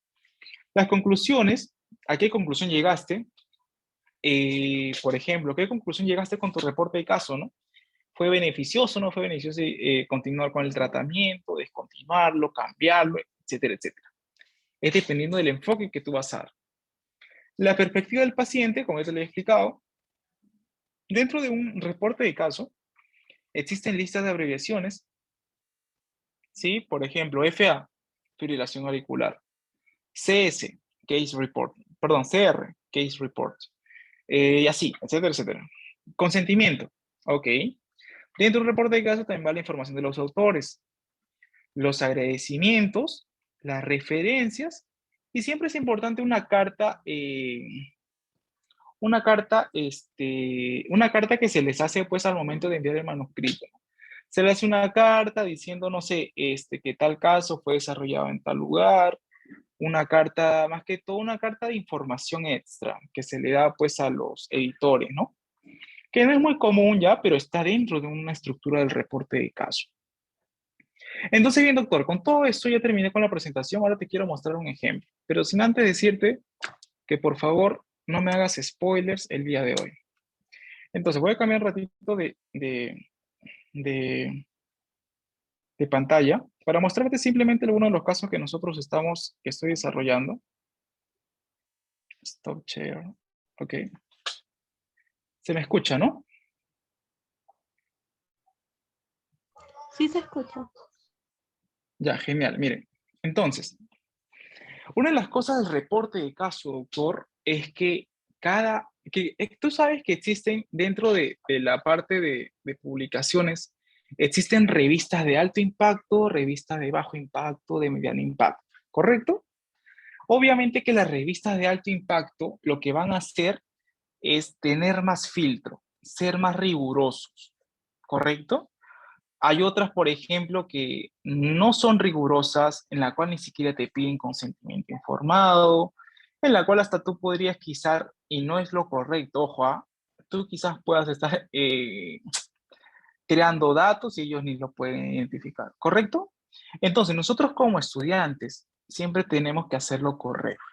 Las conclusiones, ¿a qué conclusión llegaste? Por ejemplo, ¿qué conclusión llegaste con tu reporte de caso, no? ¿Fue beneficioso o no fue beneficioso continuar con el tratamiento, descontinuarlo, cambiarlo, etcétera, etcétera? Es dependiendo del enfoque que tú vas a dar. La perspectiva del paciente, como ya te lo he explicado, dentro de un reporte de caso existen listas de abreviaciones, ¿sí? Por ejemplo, FA, fibrilación auricular, CS, Case Report, perdón, CR, Case Report, y así, etcétera, etcétera. Consentimiento, ok. Dentro del reporte de caso también va la información de los autores, los agradecimientos, las referencias, y siempre es importante una carta que se les hace pues al momento de enviar el manuscrito. Se le hace una carta diciendo, no sé, que tal caso fue desarrollado en tal lugar, una carta, más que todo una carta de información extra que se le da pues a los editores, ¿no? Que no es muy común ya, pero está dentro de una estructura del reporte de caso. Entonces, bien, doctor, con todo esto ya terminé con la presentación, ahora te quiero mostrar un ejemplo, pero sin antes decirte que por favor no me hagas spoilers el día de hoy. Entonces, voy a cambiar un ratito de, de pantalla para mostrarte simplemente algunos de los casos que estoy desarrollando. Stop share. Ok. Se me escucha, ¿no? Sí se escucha. Ya, genial. Miren, entonces, una de las cosas del reporte de caso, doctor, es que tú sabes que existen dentro de la parte de publicaciones, existen revistas de alto impacto, revistas de bajo impacto, de mediano impacto, ¿correcto? Obviamente que las revistas de alto impacto lo que van a hacer es tener más filtro, ser más rigurosos, ¿correcto? Hay otras, por ejemplo, que no son rigurosas, en la cual ni siquiera te piden consentimiento informado, en la cual hasta tú podrías quizás, y no es lo correcto, ojo, tú quizás puedas estar creando datos y ellos ni lo pueden identificar, ¿correcto? Entonces, nosotros como estudiantes siempre tenemos que hacer lo correcto.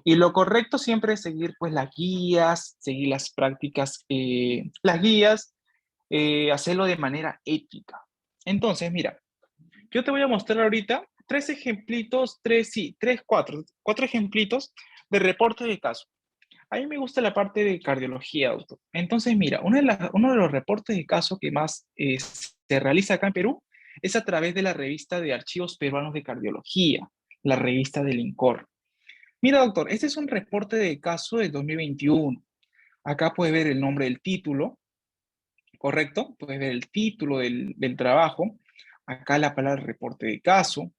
Y lo correcto siempre es seguir pues las guías, seguir las prácticas, las guías, hacerlo de manera ética. Entonces, mira, yo te voy a mostrar ahorita tres ejemplitos, cuatro ejemplitos de reporte de caso. A mí me gusta la parte de cardiología, doctor. Entonces, mira, uno de los reportes de caso que más se realiza acá en Perú es a través de la revista de Archivos Peruanos de Cardiología, la revista del INCOR. Mira, doctor, este es un reporte de caso del 2021. Acá puedes ver el nombre del título, ¿correcto? Puedes ver el título del trabajo. Acá la palabra reporte de caso,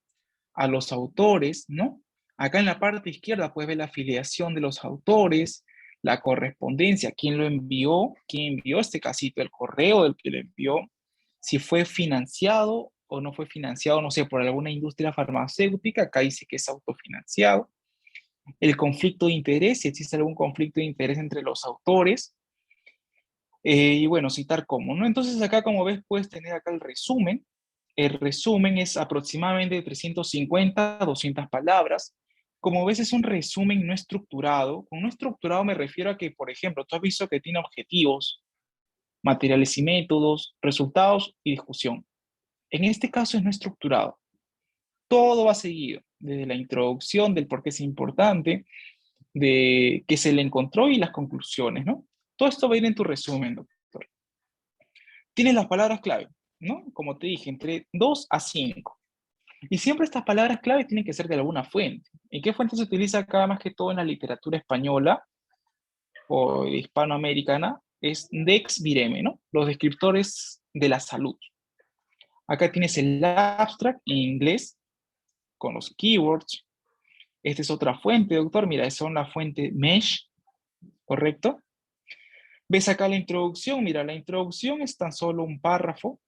a los autores, ¿no? Acá en la parte izquierda puedes ver la afiliación de los autores, la correspondencia, quién lo envió, quién envió este casito, el correo del que lo envió, si fue financiado o no fue financiado, no sé, por alguna industria farmacéutica, acá dice que es autofinanciado. El conflicto de interés, si existe algún conflicto de interés entre los autores, y bueno, citar cómo, ¿no? Entonces acá, como ves, puedes tener acá el resumen. El resumen es aproximadamente de 350 a 200 palabras. Como ves, es un resumen no estructurado. Con no estructurado me refiero a que, por ejemplo, tú has visto que tiene objetivos, materiales y métodos, resultados y discusión. En este caso es no estructurado. Todo va seguido, desde la introducción del por qué es importante, de qué se le encontró y las conclusiones, ¿no? Todo esto va a ir en tu resumen, doctor. Tienes las palabras clave, ¿no? Como te dije, entre 2 a 5. Y siempre estas palabras clave tienen que ser de alguna fuente. ¿Y qué fuente se utiliza acá más que todo en la literatura española o hispanoamericana? Es Dex Vireme, ¿no? Los descriptores de la salud. Acá tienes el abstract en inglés con los keywords. Esta es otra fuente, doctor. Mira, son la fuente Mesh, ¿correcto? ¿Ves acá la introducción? Mira, la introducción es tan solo un párrafo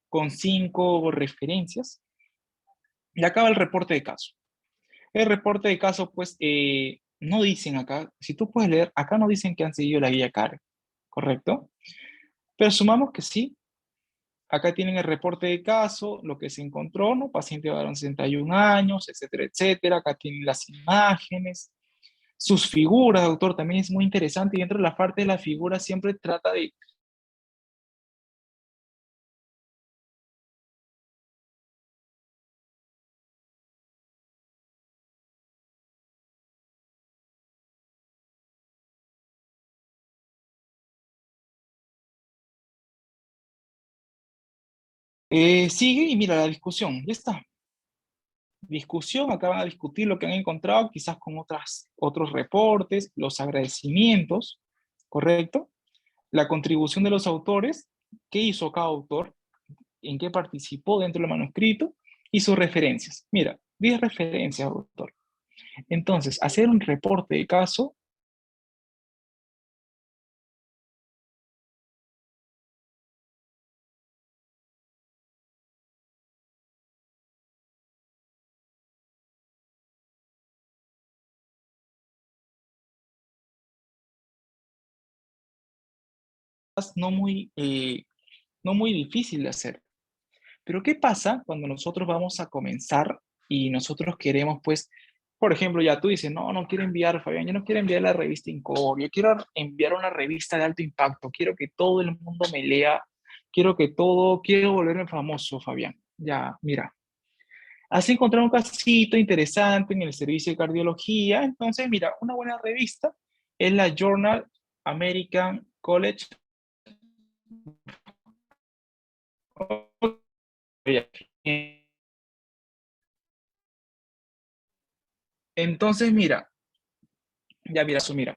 con 5 referencias. Y acaba el reporte de caso. El reporte de caso, pues, no dicen acá, si tú puedes leer, acá no dicen que han seguido la guía CARE, ¿correcto? Pero sumamos que sí. Acá tienen el reporte de caso, lo que se encontró, ¿no? Paciente de varón 61 años, etcétera, etcétera. Acá tienen las imágenes, sus figuras, doctor, también es muy interesante. Y dentro de la parte de la figura siempre trata de... sigue y mira la discusión, ya está. Discusión, acá van a discutir lo que han encontrado, quizás con otros reportes, los agradecimientos, ¿correcto? La contribución de los autores, qué hizo cada autor, en qué participó dentro del manuscrito y sus referencias. Mira, 10 referencias, autor. Entonces, hacer un reporte de caso no muy, no muy difícil de hacer. Pero ¿qué pasa cuando nosotros vamos a comenzar y nosotros queremos, pues, por ejemplo, ya tú dices, no, no quiero enviar, Fabián, yo no quiero enviar la revista Incovo, yo quiero enviar una revista de alto impacto, quiero que todo el mundo me lea, quiero volverme famoso, Fabián. Ya, mira, has encontrado un casito interesante en el servicio de cardiología, entonces, mira, una buena revista es la Journal American College. Entonces, mira, ya mira, mira,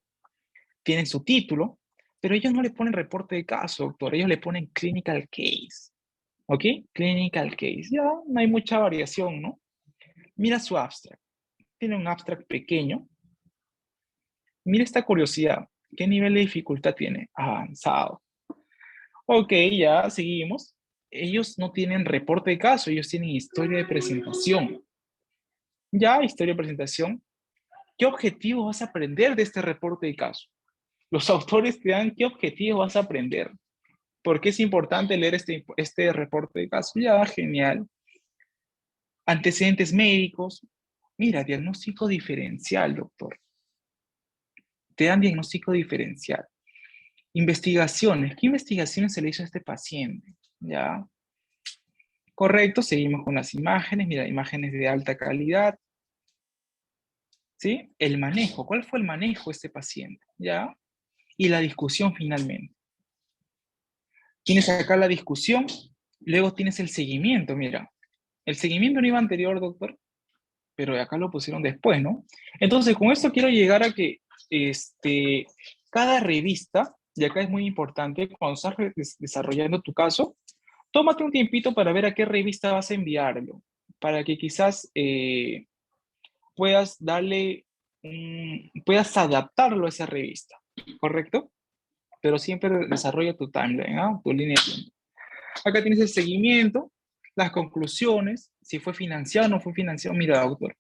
tienen su título, pero ellos no le ponen reporte de caso, doctor, ellos le ponen clinical case, ¿ok? Clinical case, ya no hay mucha variación, ¿no? Mira su abstract, tiene un abstract pequeño, mira esta curiosidad, ¿qué nivel de dificultad tiene? Avanzado. Ok, ya seguimos. Ellos no tienen reporte de caso, ellos tienen historia de presentación. Ya, historia de presentación. ¿Qué objetivo vas a aprender de este reporte de caso? Los autores te dan qué objetivo vas a aprender. ¿Por qué es importante leer este reporte de caso? Ya, genial. Antecedentes médicos. Mira, diagnóstico diferencial, doctor. Te dan diagnóstico diferencial. Investigaciones. ¿Qué investigaciones se le hizo a este paciente? Ya. Correcto, seguimos con las imágenes. Mira, imágenes de alta calidad. ¿Sí? El manejo. ¿Cuál fue el manejo de este paciente? Ya. Y la discusión finalmente. Tienes acá la discusión, luego tienes el seguimiento, mira. El seguimiento no iba anterior, doctor, pero acá lo pusieron después, ¿no? Entonces, con esto quiero llegar a que cada revista, y acá es muy importante, cuando estás desarrollando tu caso, tómate un tiempito para ver a qué revista vas a enviarlo, para que quizás puedas puedas adaptarlo a esa revista, ¿correcto? Pero siempre desarrolla tu timeline, ¿ah? Tu línea de tiempo. Acá tienes el seguimiento, las conclusiones, si fue financiado o no fue financiado. Mira, doctor,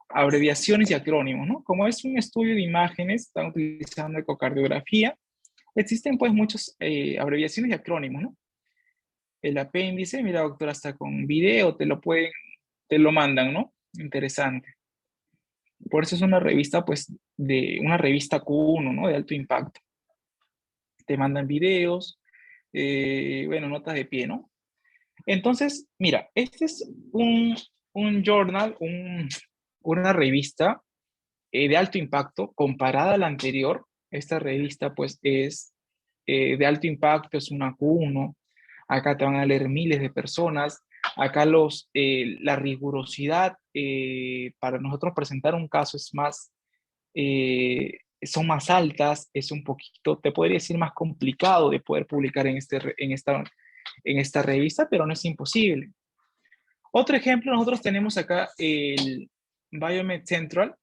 abreviaciones y acrónimos, ¿no? Como es un estudio de imágenes, están utilizando ecocardiografía, existen pues muchas abreviaciones y acrónimos, ¿no? El apéndice, mira, doctor, hasta con video te lo mandan, ¿no? Interesante. Por eso es una revista, pues, una revista Q1, ¿no? De alto impacto. Te mandan videos, bueno, notas de pie, ¿no? Entonces, mira, este es un journal, una revista de alto impacto comparada a la anterior. Esta revista pues es de alto impacto, es una Q1. Acá te van a leer miles de personas. Acá la rigurosidad para nosotros presentar un caso es más, son más altas, es un poquito, te podría decir, más complicado de poder publicar en esta revista, pero no es imposible. Otro ejemplo, nosotros tenemos acá el Biomed Central,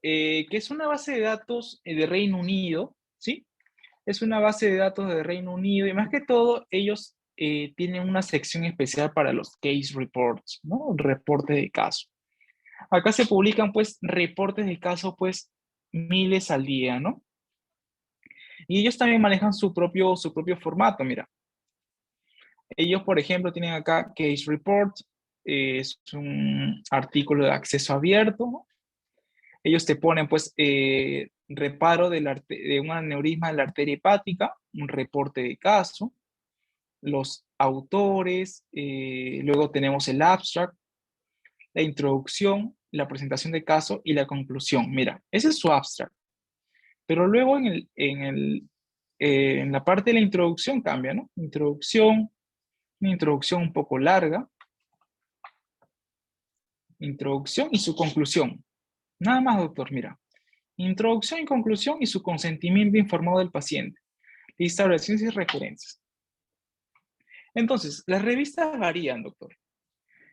que es una base de datos de Reino Unido, ¿sí? Es una base de datos de Reino Unido y más que todo ellos tienen una sección especial para los case reports, ¿no? Reportes de caso. Acá se publican pues reportes de caso pues miles al día, ¿no? Y ellos también manejan su propio formato, mira. Ellos, por ejemplo, tienen acá case report, es un artículo de acceso abierto, ¿no? Ellos te ponen, pues, reparo de un aneurisma de la arteria hepática, un reporte de caso, los autores, luego tenemos el abstract, la introducción, la presentación de caso y la conclusión. Mira, ese es su abstract. Pero luego en la parte de la introducción cambia, ¿no? Introducción, una introducción un poco larga, introducción y su conclusión. Nada más, doctor, mira. Introducción y conclusión y su consentimiento informado del paciente. Lista de oraciones y referencias. Entonces, las revistas varían, doctor.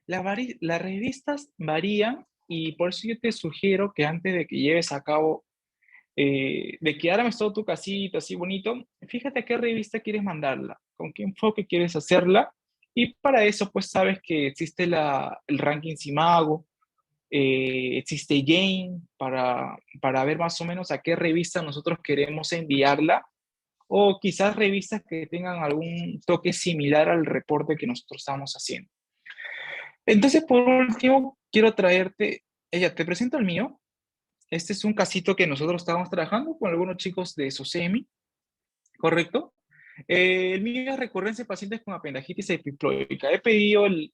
Las revistas varían y por eso yo te sugiero que antes de que lleves a cabo, de que armes todo tu casito así bonito, fíjate a qué revista quieres mandarla, con qué enfoque quieres hacerla y para eso pues sabes que existe el ranking Simago, existe Jane para ver más o menos a qué revista nosotros queremos enviarla o quizás revistas que tengan algún toque similar al reporte que nosotros estamos haciendo. Entonces, por último, quiero traerte, ella, te presento el mío. Este es un casito que nosotros estábamos trabajando con algunos chicos de SOSEMI, ¿correcto? El mío es recurrencia de pacientes con apendicitis epiploica. He pedido el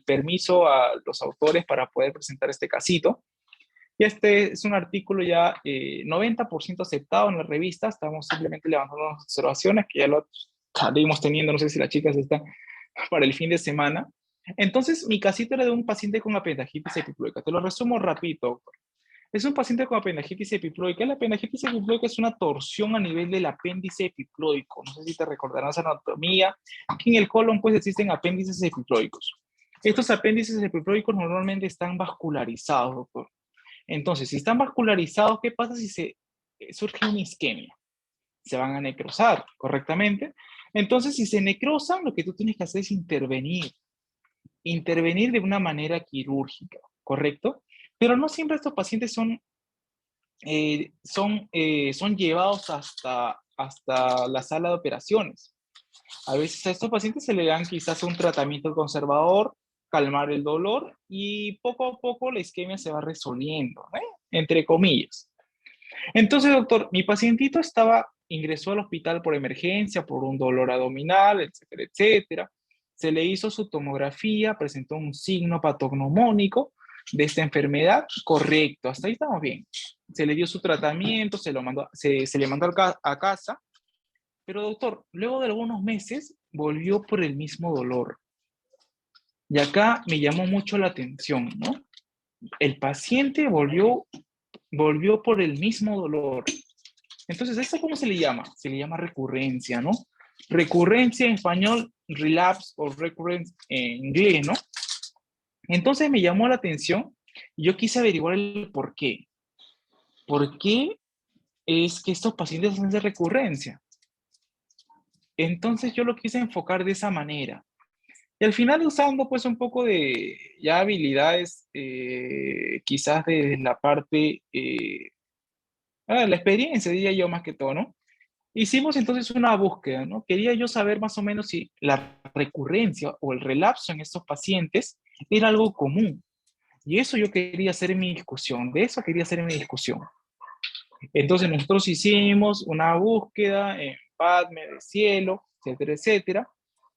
permiso a los autores para poder presentar este casito. Y este es un artículo ya 90% aceptado en la revista. Estamos simplemente levantando unas observaciones que ya lo estaremos teniendo. No sé si las chicas están para el fin de semana. Entonces, mi casito era de un paciente con apendicitis epiploica. Te lo resumo rapidito, doctor. Es un paciente con apendicitis epiploica. La apendicitis epiploica es una torsión a nivel del apéndice epiploico. No sé si te recordarás anatomía. Aquí en el colon, pues, existen apéndices epiploicos. Estos apéndices epiploicos normalmente están vascularizados, doctor. Entonces, si están vascularizados, ¿qué pasa si surge una isquemia? Se van a necrosar, ¿correctamente? Entonces, si se necrosan, lo que tú tienes que hacer es intervenir de una manera quirúrgica, ¿correcto? Pero no siempre estos pacientes son llevados hasta la sala de operaciones. A veces a estos pacientes se le dan quizás un tratamiento conservador, calmar el dolor y poco a poco la isquemia se va resolviendo, ¿eh? Entre comillas. Entonces, doctor, mi pacientito ingresó al hospital por emergencia, por un dolor abdominal, etcétera, etcétera. Se le hizo su tomografía, presentó un signo patognomónico de esta enfermedad, correcto, hasta ahí estamos bien. Se le dio su tratamiento, se le mandó a casa, pero doctor, luego de algunos meses volvió por el mismo dolor. Y acá me llamó mucho la atención, ¿no? El paciente volvió por el mismo dolor. Entonces, ¿esto cómo se le llama? Se le llama recurrencia, ¿no? Recurrencia en español, relapse o recurrence en inglés, ¿no? Entonces me llamó la atención y yo quise averiguar el por qué. ¿Por qué es que estos pacientes hacen de recurrencia? Entonces yo lo quise enfocar de esa manera. Y al final usando pues un poco de ya habilidades, quizás de la parte, la experiencia, diría yo más que todo, ¿no? Hicimos entonces una búsqueda, ¿no? Quería yo saber más o menos si la recurrencia o el relapso en estos pacientes era algo común. Y eso yo quería hacer en mi discusión, de eso quería hacer en mi discusión. Entonces nosotros hicimos una búsqueda en PubMed, de Cielo, etcétera, etcétera,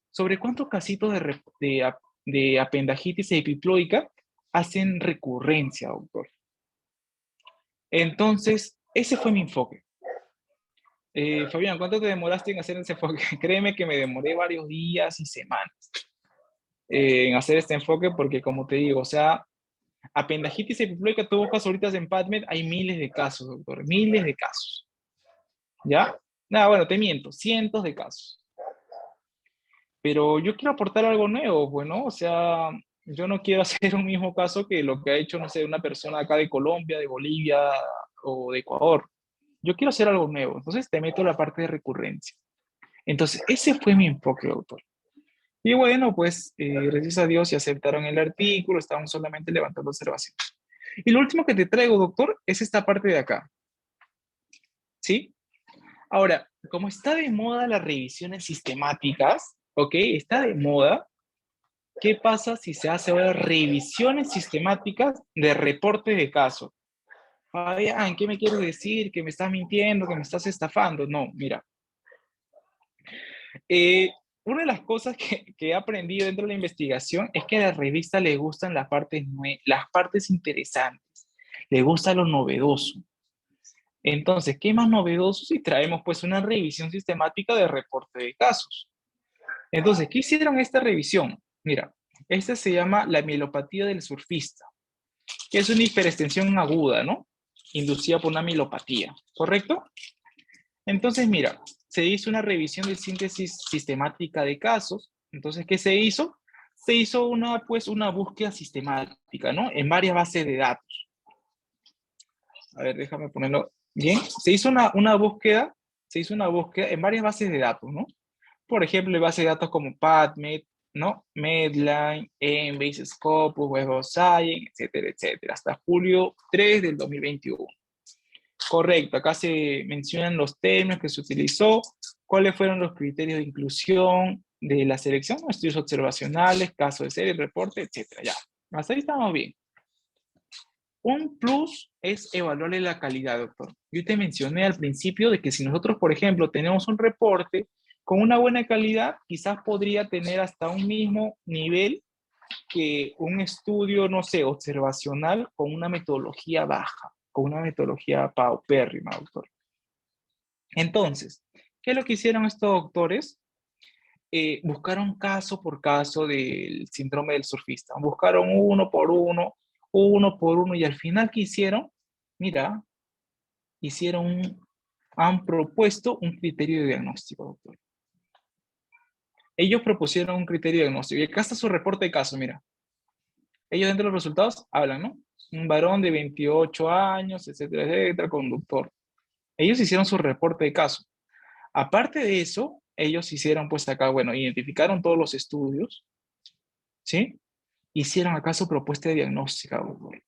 sobre cuántos casitos de apendicitis epiploica hacen recurrencia, doctor. Entonces, ese fue mi enfoque. Fabián, ¿cuánto te demoraste en hacer ese enfoque? Créeme que me demoré varios días y semanas. en hacer este enfoque porque, como te digo, o sea, apendicitis epiploica, tú buscas ahorita en PubMed, hay miles de casos, doctor, miles de casos. ¿Ya? Nada, bueno, te miento, cientos de casos. Pero yo quiero aportar algo nuevo, bueno, o sea, yo no quiero hacer un mismo caso que lo que ha hecho, no sé, una persona acá de Colombia, de Bolivia o de Ecuador. Yo quiero hacer algo nuevo, entonces te meto la parte de recurrencia. Entonces, ese fue mi enfoque, doctor. Y bueno, pues gracias a Dios se aceptaron el artículo, estaban solamente levantando observaciones. Y lo último que te traigo, doctor, es esta parte de acá, ¿sí? Ahora, como está de moda las revisiones sistemáticas, ¿ok? Está de moda. ¿Qué pasa si se hace ahora revisiones sistemáticas de reportes de casos? Fabián, ¿qué me quieres decir? ¿Que me estás mintiendo? ¿Que me estás estafando? No, mira. Eh, una de las cosas que he aprendido dentro de la investigación es que a la revista le gustan las partes interesantes, le gusta lo novedoso. Entonces, ¿qué más novedoso si traemos pues una revisión sistemática de reporte de casos? Entonces, ¿qué hicieron esta revisión? Mira, esta se llama la mielopatía del surfista, que es una hiperextensión aguda, ¿no? Inducida por una mielopatía, ¿correcto? Entonces, mira, se hizo una revisión de síntesis sistemática de casos. Entonces, ¿qué se hizo? Se hizo una búsqueda sistemática, ¿no? En varias bases de datos. A ver, déjame ponerlo bien. Se hizo una búsqueda en varias bases de datos, ¿no? Por ejemplo, bases de datos como PubMed, ¿no? Medline, Embase, Scopus, Web of Science, etcétera, etcétera, hasta julio 3 del 2021. Correcto, acá se mencionan los términos que se utilizó, cuáles fueron los criterios de inclusión de la selección, estudios observacionales, casos de serie, reporte, etcétera. Ya, hasta ahí estamos bien. Un plus es evaluarle la calidad, doctor. Yo te mencioné al principio de que si nosotros, por ejemplo, tenemos un reporte con una buena calidad, quizás podría tener hasta un mismo nivel que un estudio, no sé, observacional con una metodología baja, con una metodología paupérrima, doctor. Entonces, ¿qué es lo que hicieron estos doctores? Buscaron caso por caso del síndrome del surfista. Buscaron uno por uno, y al final, ¿qué hicieron? Mira, han propuesto un criterio de diagnóstico, doctor. Ellos propusieron un criterio de diagnóstico. Y acá está su reporte de caso, mira. Ellos dentro de los resultados hablan, ¿no? Un varón de 28 años, etcétera, etcétera, conductor. Ellos hicieron su reporte de caso. Aparte de eso, ellos hicieron, pues acá, bueno, identificaron todos los estudios, ¿sí? Hicieron acá su propuesta de diagnóstica, doctor.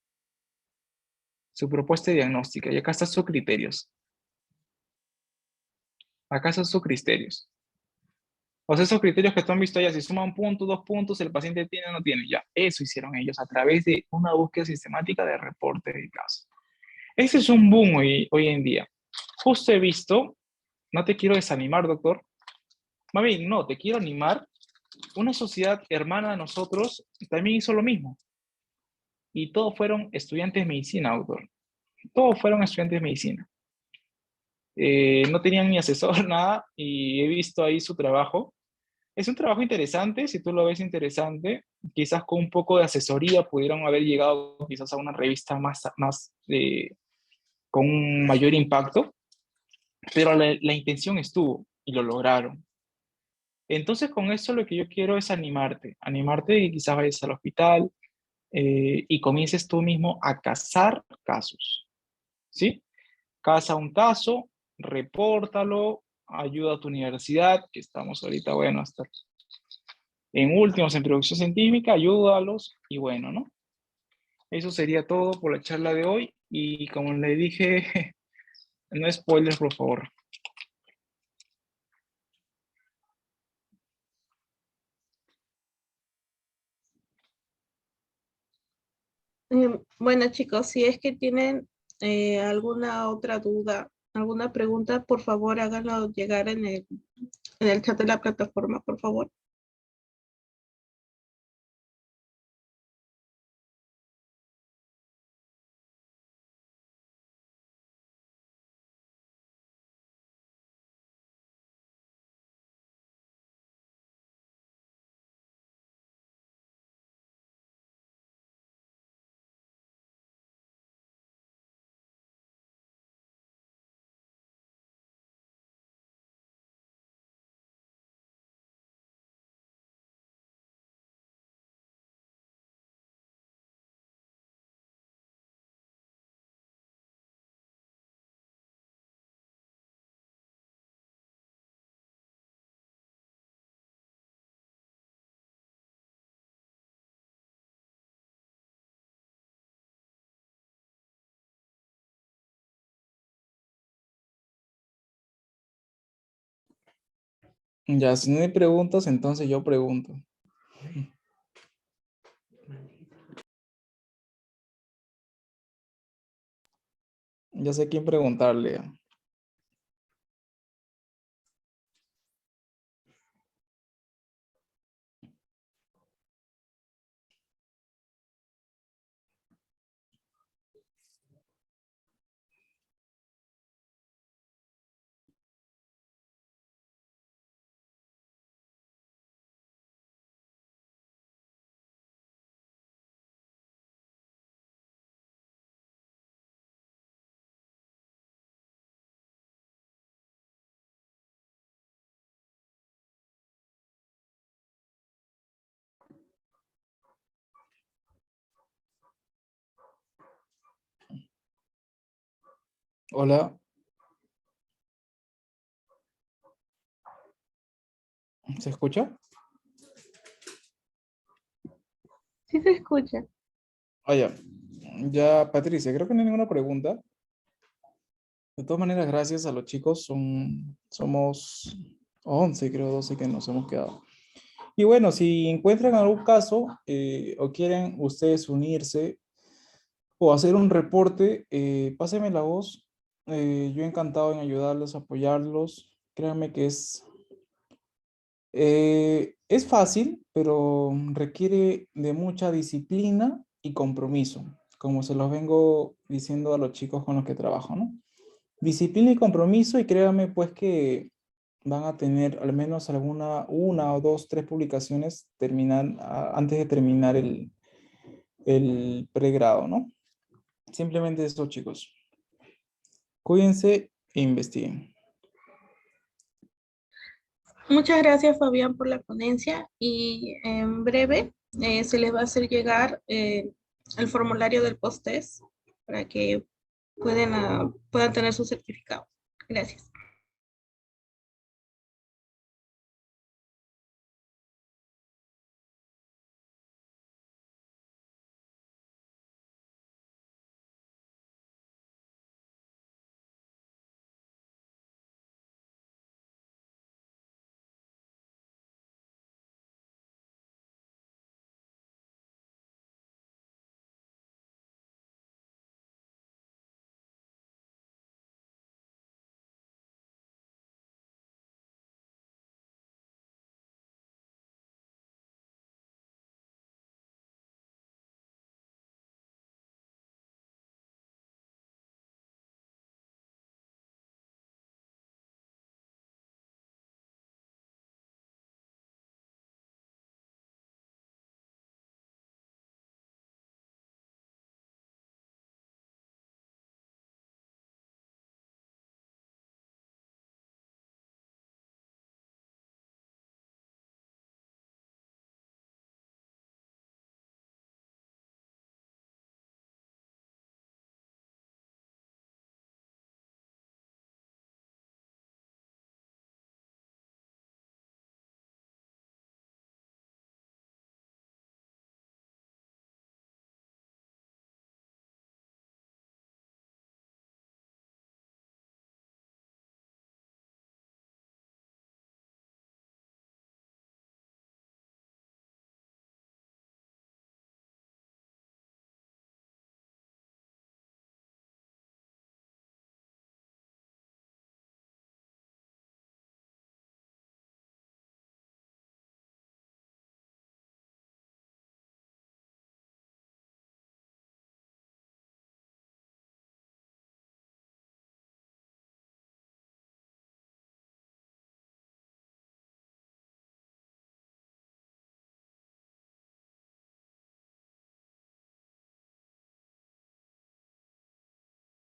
Su propuesta de diagnóstica. Y acá están sus criterios. Acá están sus criterios. O sea, esos criterios que tú has visto ya, si suman un punto, 2 puntos, el paciente tiene o no tiene. Ya, eso hicieron ellos a través de una búsqueda sistemática de reportes de casos. Ese es un boom hoy en día. Justo he visto, no te quiero desanimar, doctor. Más bien, no, te quiero animar. Una sociedad hermana de nosotros también hizo lo mismo. Y todos fueron estudiantes de medicina, doctor. Todos fueron estudiantes de medicina. No tenían ni asesor, nada, y he visto ahí su trabajo. Es un trabajo interesante, si tú lo ves interesante, quizás con un poco de asesoría pudieron haber llegado quizás a una revista con un mayor impacto, pero la intención estuvo y lo lograron. Entonces con eso lo que yo quiero es animarte de que quizás vayas al hospital y comiences tú mismo a cazar casos, ¿sí? Caza un caso, repórtalo, ayuda a tu universidad, que estamos ahorita, bueno, hasta en últimos en producción científica, ayúdalos y bueno, ¿no? Eso sería todo por la charla de hoy y como le dije, no spoilers, por favor. Bueno, chicos, si es que tienen alguna otra duda, alguna pregunta, por favor háganlo llegar en el chat de la plataforma, por favor. Ya, si no hay preguntas, entonces yo pregunto. Ya sé quién preguntarle. Hola, ¿se escucha? Sí se escucha. Ah, ya. Ya, Patricia, creo que no hay ninguna pregunta. De todas maneras, gracias a los chicos, somos 11, creo, 12 que nos hemos quedado. Y bueno, si encuentran algún caso o quieren ustedes unirse o hacer un reporte, pásenme la voz. Yo encantado en ayudarlos, apoyarlos. Créanme que es fácil, pero requiere de mucha disciplina y compromiso, como se los vengo diciendo a los chicos con los que trabajo, ¿no? Disciplina y compromiso y créanme pues que van a tener al menos una o dos, tres publicaciones antes de terminar el pregrado, ¿no? Simplemente eso, chicos. Cuídense e investiguen. Muchas gracias, Fabián, por la ponencia y en breve se les va a hacer llegar el formulario del post-test para que puedan tener su certificado. Gracias.